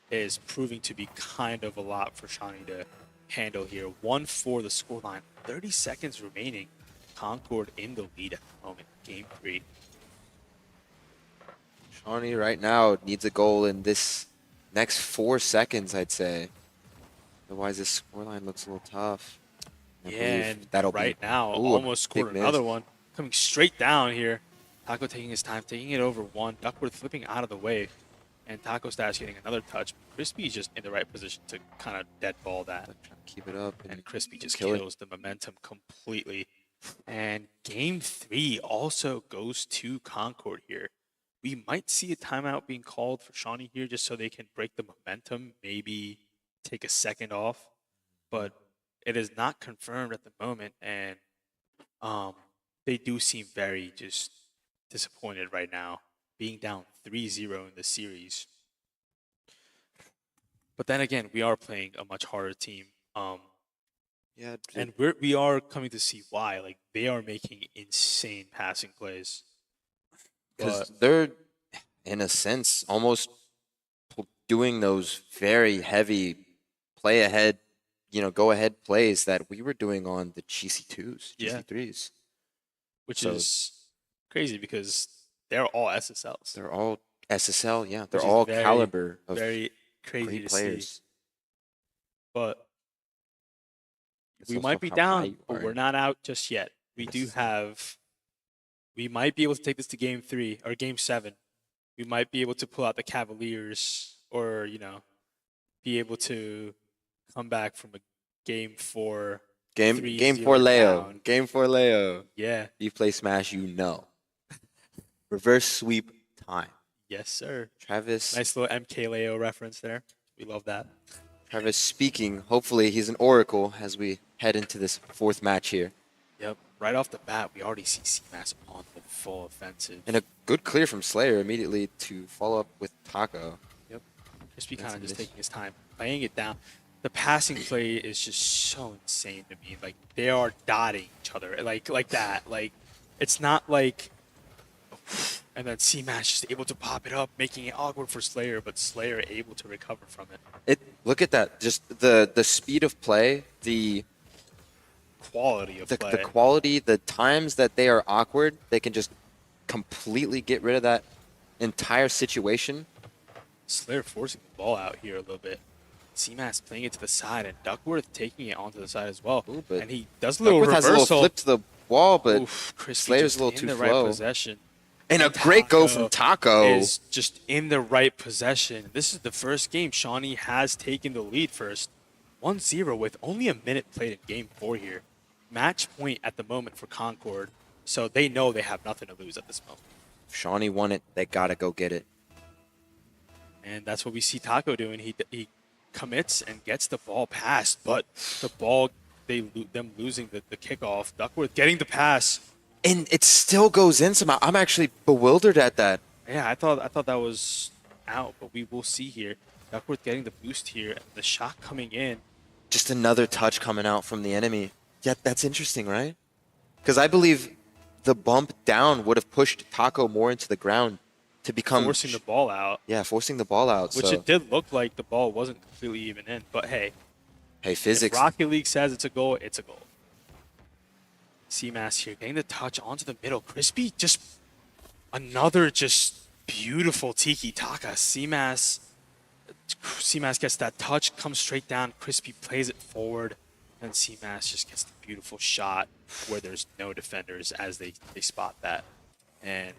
is proving to be kind of a lot for Shawnee to handle here. 1-4 the scoreline. 30 seconds remaining. Concord in the lead at the moment. Game 3. Shawnee right now needs a goal in this next 4 seconds, I'd say. Otherwise, this scoreline looks a little tough. I Yeah, believe and that'll right be, now, Ooh, a almost scored big miss. another one. Coming straight down here. Taco taking his time, taking it over one. Duckworth flipping out of the way. And Taco Stash getting another touch. Crispy is just in the right position to kind of dead ball that. Trying to keep it up. And Crispy just kill it. kills the momentum completely. And game 3 also goes to Concord here. We might see a timeout being called for Shawnee here just so they can break the momentum, maybe take a second off, but it is not confirmed at the moment, and they do seem very just disappointed right now, being down 3-0 in the series. But then again, we are playing a much harder team. Yeah, And we are coming to see why. Like, they are making insane passing plays. because But they're, in a sense, almost doing those very heavy play ahead, go ahead plays that we were doing on the GC2s, Yeah. GC3s. which So- is crazy because they're all SSLs. They're all SSL, yeah. They're Which is all very, caliber of Very crazy great to players. see. But It's we also might be how high down, you but are. we're not out just yet. We do have. We might be able to take this to Game 3 or Game 7. We might be able to pull out the Cavaliers, or be able to come back from a Game 4. Game 3-0 4 Leo. down. Game 4 Leo. Yeah. You play Smash, Reverse sweep time. Yes, sir. Travis Nice little MK Leo reference there. We love that. Travis speaking. Hopefully he's an oracle as we head into this fourth match here. Yep. Right off the bat, we already see CMAS on the full offensive. And a good clear from Slayer immediately to follow up with Taco. Yep. Crispy That's kind of just nice. taking his time, laying it down. The passing play is just so insane to me. Like, they are dotting each other like that. Like, it's not like, and then CMAS just able to pop it up, making it awkward for Slayer, but Slayer able to recover from it. Look at that. Just the speed of play, the Quality of play. the quality, the times that they are awkward, they can just completely get rid of that entire situation. Slayer forcing the ball out here a little bit. CMAS playing it to the side, and Duckworth taking it onto the side as well. Ooh, but and he does a little Duckworth has a reversal. little flip to the wall, but Oof, Crispy Slayer's just a little in too the right slow. possession. And a great go from Taco. Is just in the right possession. This is the first game Shawnee has taken the lead first. 1-0 with only a minute played in Game 4 here. Match point at the moment for Concord, so they know they have nothing to lose at this moment. If Shawnee won it, they gotta go get it. And that's what we see Taco doing. He commits and gets the ball passed, but the ball, them losing the kickoff. Duckworth getting the pass. And it still goes in somehow. I'm actually bewildered at that. Yeah, I thought that was out, but we will see here. Duckworth getting the boost here, and the shot coming in. Just another touch coming out from the enemy. Yeah, that's interesting, right? Because I believe the bump down would have pushed Taco more into the ground to become Forcing the ball out, Yeah, forcing the ball out. which so, it did look like the ball wasn't completely even in. But hey, hey, if physics. Rocket League says it's a goal, it's a goal. CMAS here getting the touch onto the middle. Crispy just another just beautiful tiki taka. CMAS gets that touch, comes straight down. Crispy plays it forward, and CMAS just gets the beautiful shot where there's no defenders as they spot that. And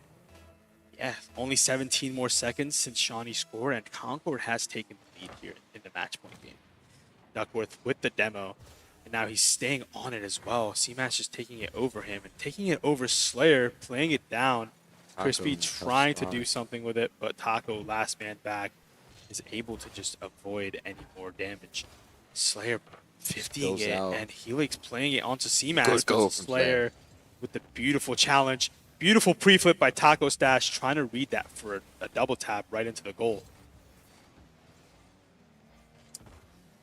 yeah, only 17 more seconds since Shawnee scored, and Concord has taken the lead here in the match point game. Duckworth with the demo, and now he's staying on it as well. CMAS just taking it over him and taking it over Slayer, playing it down. Taco Crispy tough trying to spot. do something with it, but Taco, last man back, is able to just avoid any more damage. Slayer 50ing Spills it, out. and Helix playing it onto CMAS. Good goal but from Slayer with the beautiful challenge. Beautiful pre-flip by Taco Stash, trying to read that for a double tap right into the goal.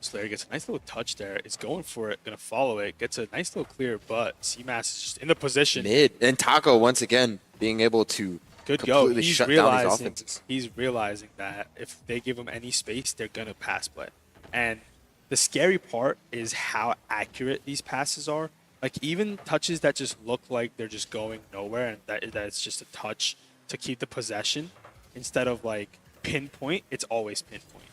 Slayer gets a nice little touch there. Is going for it, going to follow it. Gets a nice little clear, but CMAS is just in the position. Mid. And Taco, once again, being able to Good go. completely He's shut down these realizing, offenses. he's realizing that if they give him any space, they're going to pass play. And the scary part is how accurate these passes are. Like, even touches that just look like they're just going nowhere and that it's just a touch to keep the possession instead of like pinpoint, it's always pinpoint.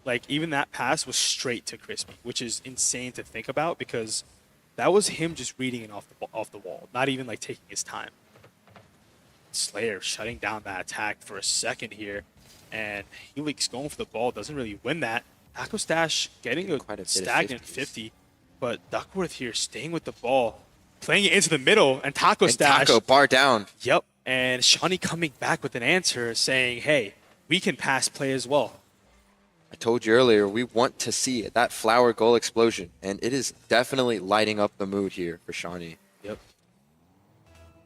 Like, even that pass was straight to Crispy, which is insane to think about because that was him just reading it off the wall, not even like taking his time. Slayer shutting down that attack for a second here, and Helix going for the ball, doesn't really win that. Taco Stash getting a Quite a bit of stagnant 50s. 50, but Duckworth here staying with the ball, playing it into the middle, and Taco And Stash. Taco, bar down. Yep, and Shawnee coming back with an answer saying, hey, we can pass play as well. I told you earlier, we want to see that flower goal explosion, and it is definitely lighting up the mood here for Shawnee. Yep.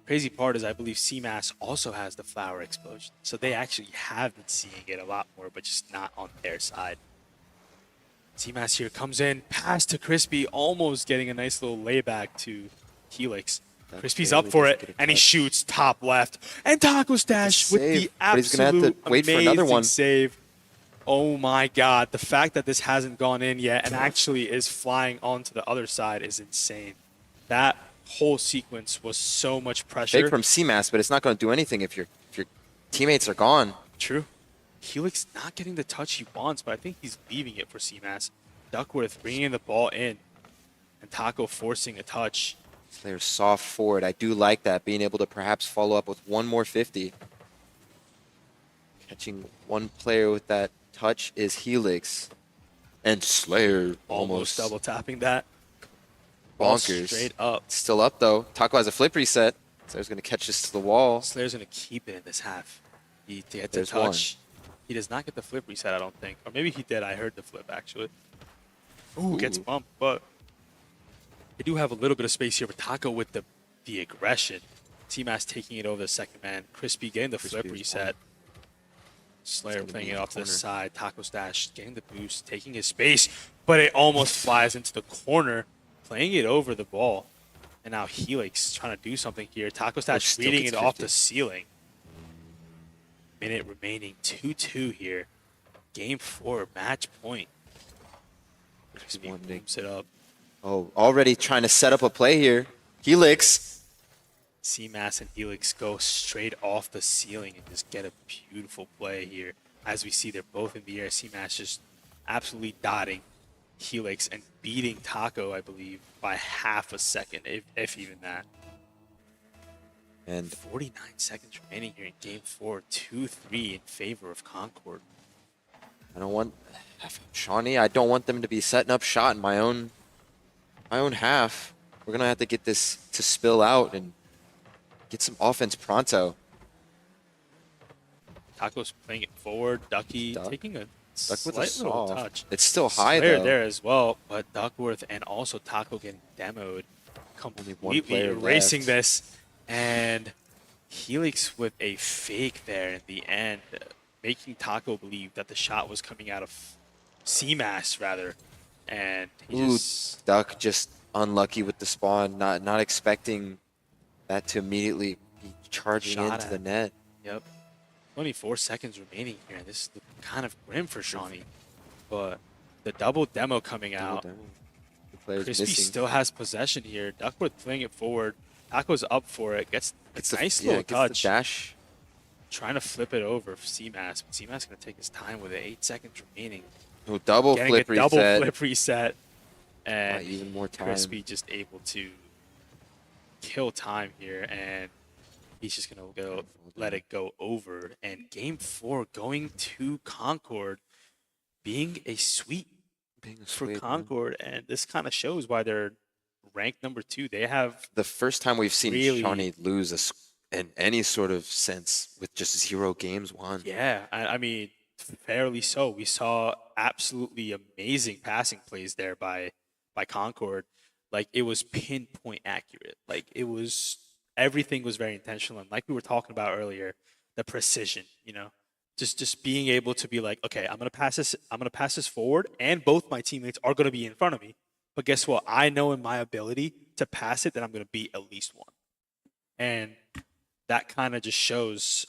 Crazy part is I believe CMAS also has the flower explosion. So they actually have been seeing it a lot more, but just not on their side. CMAS here comes in, pass to Crispy, almost getting a nice little layback to Helix. Crispy's up for it, and he shoots top left. And Taco Stash with the but he's gonna have absolute to wait for another amazing one. save. Oh my god, the fact that this hasn't gone in yet and actually is flying onto the other side is insane. That whole sequence was so much pressure. Fake from CMAS, but it's not going to do anything if your teammates are gone. True. Helix not getting the touch he wants, but I think he's leaving it for CMAS. Duckworth bringing the ball in, and Taco forcing a touch. Slayer soft forward. I do like that, being able to perhaps follow up with one more 50. Catching one player with that touch is Helix. And Slayer Almost double tapping that. bonkers. Straight up. Still up, though. Taco has a flip reset. Slayer's going to catch this to the wall. Slayer's going to keep it in this half. He gets a There's touch. He does not get the flip reset, I don't think. Or maybe he did. I heard the flip, actually. Ooh, gets bumped, but they do have a little bit of space here. But Taco with the aggression. T-Mass taking it over the second man. Crispy getting the flip reset. Slayer playing it off to the side. Taco Stash getting the boost, taking his space, but it almost flies into the corner, playing it over the ball. And now Helix trying to do something here. Taco Stash still reading gets it off 50. the ceiling. Minute remaining, 2-2 here. Game 4, match point. Crispy moves it up. Oh, already trying to set up a play here. Helix. CMAS and Helix go straight off the ceiling and just get a beautiful play here. As we see, they're both in the air. CMAS just absolutely dotting Helix and beating Taco, I believe, by half a second, if even that. And 49 seconds remaining here in Game 4, 2-3 in favor of Concord. I don't want Shawnee. I don't want them to be setting up shot in my own half. We're gonna have to get this to spill out and get some offense pronto. Taco's playing it forward. Ducky Duck. taking a Duck with slight a little soft. touch. It's still high Slayer though. there as well, but Duckworth and also Taco getting demoed, one completely player erasing left. this, and Helix with a fake there in the end, making Taco believe that the shot was coming out of CMAS rather, and he Ooh, just Duck just unlucky with the spawn, not expecting that to immediately be charging Shot into at. the net. Yep. Only 4 seconds remaining here. This is kind of grim for Shawnee, but the double demo coming out. The player's Crispy missing. still has possession here. Duckworth playing it forward. Taco's up for it. Gets It's a the- nice yeah, little gets the touch. dash. Trying to flip it over for CMAS. But CMAS going to take his time with it. 8 seconds remaining. Oh, double Getting flip a double reset. flip reset. And even more time. Crispy just able to kill time here. And he's just going to go let it go over. And Game 4 going to Concord, being a sweep Being a for sweep, man. Concord. And this kind of shows why they're ranked number 2. They have The first time we've seen really- Shawnee lose in any sort of sense with just 0 games won. Yeah, I mean, fairly so. We saw absolutely amazing passing plays there by Concord. Like, it was pinpoint accurate. Like, it was, everything was very intentional. And like we were talking about earlier, the precision, you know, just being able to be like, okay, I'm going to pass this forward, and both my teammates are going to be in front of me. But guess what? I know in my ability to pass it that I'm going to beat at least one. And that kind of just shows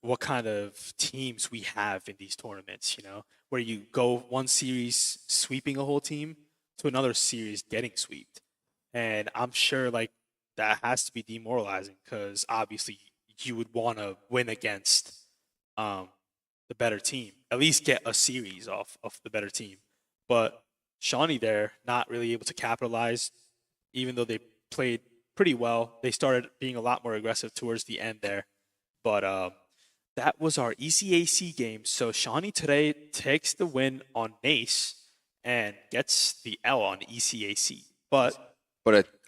what kind of teams we have in these tournaments, you know, where you go one series sweeping a whole team to another series getting swept. And I'm sure like that has to be demoralizing because obviously you would want to win against the better team, at least get a series off of the better team. But Shawnee there, not really able to capitalize, even though they played pretty well. They started being a lot more aggressive towards the end there. But that was our ECAC game. So Shawnee today takes the win on NACE and gets the L on ECAC. But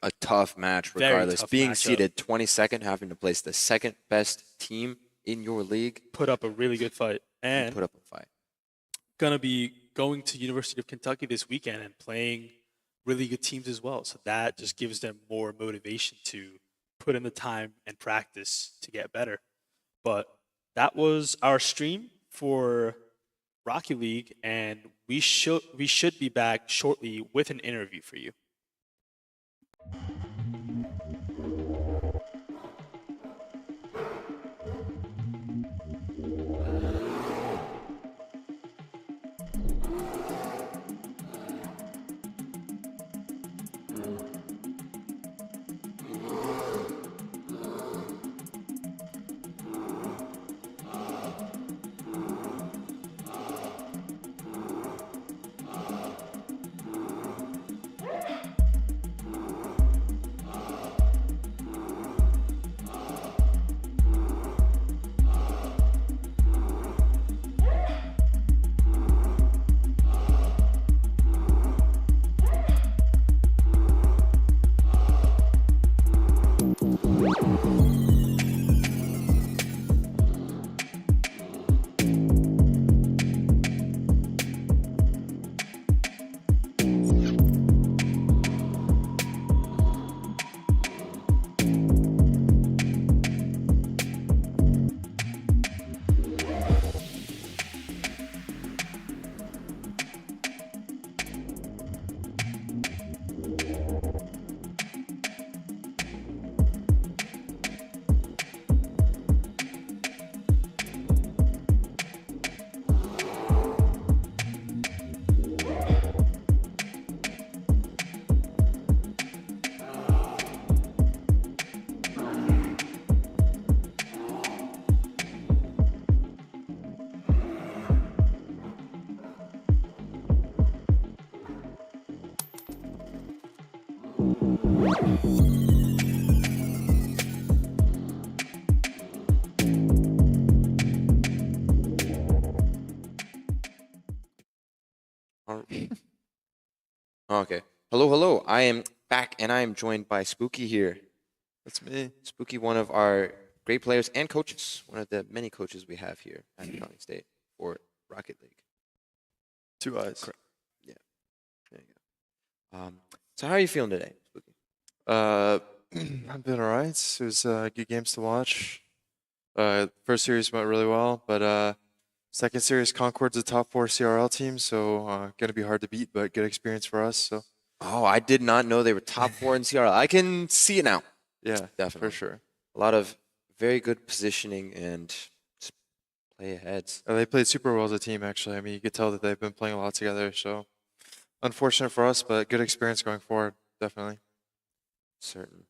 a tough match Very regardless. tough Being matchup. seeded 22nd, having to place the second best team in your league, put up a really good fight. And put up a fight. gonna be going to University of Kentucky this weekend and playing really good teams as well. So that just gives them more motivation to put in the time and practice to get better. But that was our stream for Rocky League, and we should be back shortly with an interview for you. Okay. Hello. I am back, and I am joined by Spooky here. That's me. Spooky, one of our great players and coaches, one of the many coaches we have here at Shawnee State for Rocket League. 2 eyes. Correct. Yeah. There you go. So how are you feeling today, Spooky? I'm doing all right. It was good games to watch. First series went really well, but second series, Concord's a top 4 CRL team, so gonna be hard to beat, but good experience for us. So Oh, I did not know they were top 4 in CRL. I can see it now. yeah, Definitely. for sure. A lot of very good positioning and just play aheads. They played super well as a team, actually. I mean, you could tell that they've been playing a lot together. So unfortunate for us, but good experience going forward, definitely. Certain.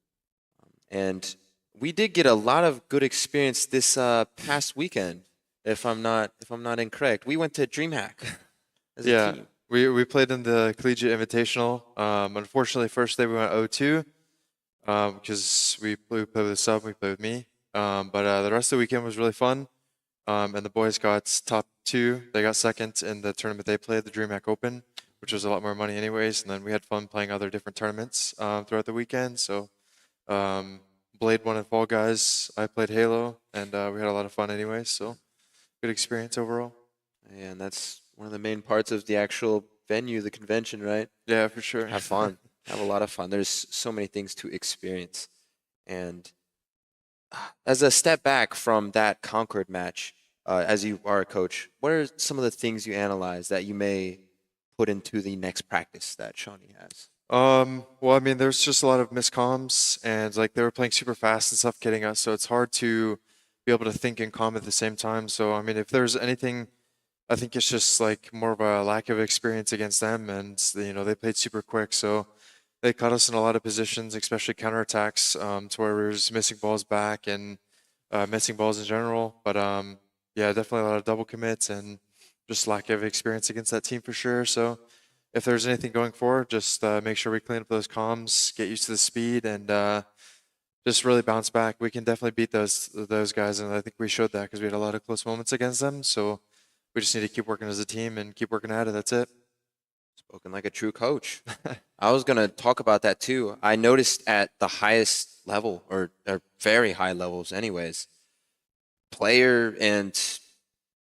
And we did get a lot of good experience this past weekend, if I'm not incorrect. We went to DreamHack as a team. We played in the Collegiate Invitational. Unfortunately, first day we went 0-2 because we played with a sub, we played with me. But the rest of the weekend was really fun. And the boys got top 2. They got second in the tournament they played, the DreamHack Open, which was a lot more money anyways. And then we had fun playing other different tournaments throughout the weekend. So Blade won in Fall Guys. I played Halo, and we had a lot of fun anyways. So good experience overall. And that's one of the main parts of the actual venue, the convention, right? Yeah, for sure. Have fun. Have a lot of fun. There's so many things to experience. And as a step back from that Concord match, as you are a coach, what are some of the things you analyze that you may put into the next practice that Shawnee has? Well, I mean, there's just a lot of miscomms, and like they were playing super fast and suffocating us, so it's hard to be able to think and calm at the same time. So, I mean, if there's anything, I think it's just like more of a lack of experience against them, and they played super quick, so they caught us in a lot of positions, especially counterattacks, to where we were just missing balls back and missing balls in general. But yeah, definitely a lot of double commits and just lack of experience against that team for sure. So if there's anything going forward, just make sure we clean up those comms, get used to the speed, and just really bounce back. We can definitely beat those guys, and I think we showed that because we had a lot of close moments against them. So we just need to keep working as a team and keep working at it. That's it. Spoken like a true coach. I was going to talk about that too. I noticed at the highest level, or very high levels anyways, player and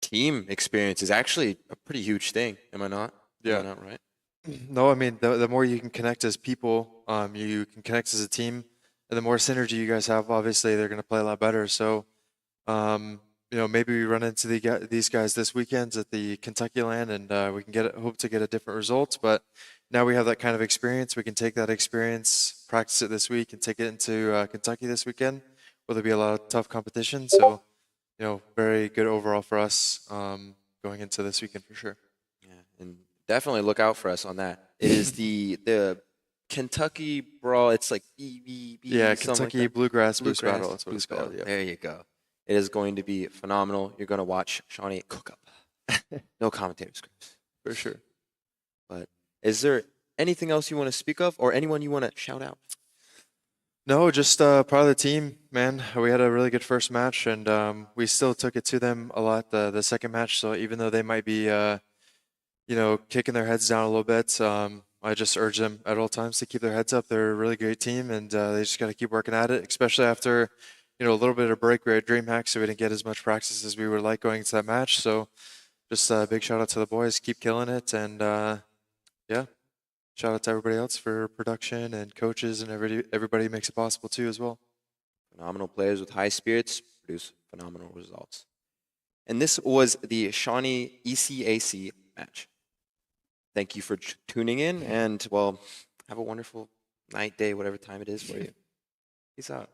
team experience is actually a pretty huge thing. Am I not? Am I Yeah. not right? No, I mean the more you can connect as people, you can connect as a team, and the more synergy you guys have, obviously they're going to play a lot better. So, maybe we run into these guys this weekend at the Kentucky Land, and we can hope to get a different result. But now we have that kind of experience. We can take that experience, practice it this week, and take it into Kentucky this weekend, where there'll be a lot of tough competition. So, very good overall for us going into this weekend for sure. Yeah, and definitely look out for us on that. It is the Kentucky Brawl. It's like BBB. Yeah, something like Kentucky that. Bluegrass Blues Battle. That's what Blues it's called. Battle. Yeah. There you go. It is going to be phenomenal. You're going to watch Shawnee cook up. No commentators, Chris. For sure. But is there anything else you want to speak of, or anyone you want to shout out? No, just proud of the team, man. We had a really good first match, and we still took it to them a lot the second match. So even though they might be, kicking their heads down a little bit, I just urge them at all times to keep their heads up. They're a really great team, and they just got to keep working at it, especially after, a little bit of break. We had DreamHack, so we didn't get as much practice as we would like going into that match. So just a big shout out to the boys. Keep killing it, and yeah. Shout out to everybody else for production and coaches and everybody makes it possible too as well. Phenomenal players with high spirits produce phenomenal results. And this was the Shawnee ECAC match. Thank you for tuning in, and well, have a wonderful night, day, whatever time it is for you. Peace out.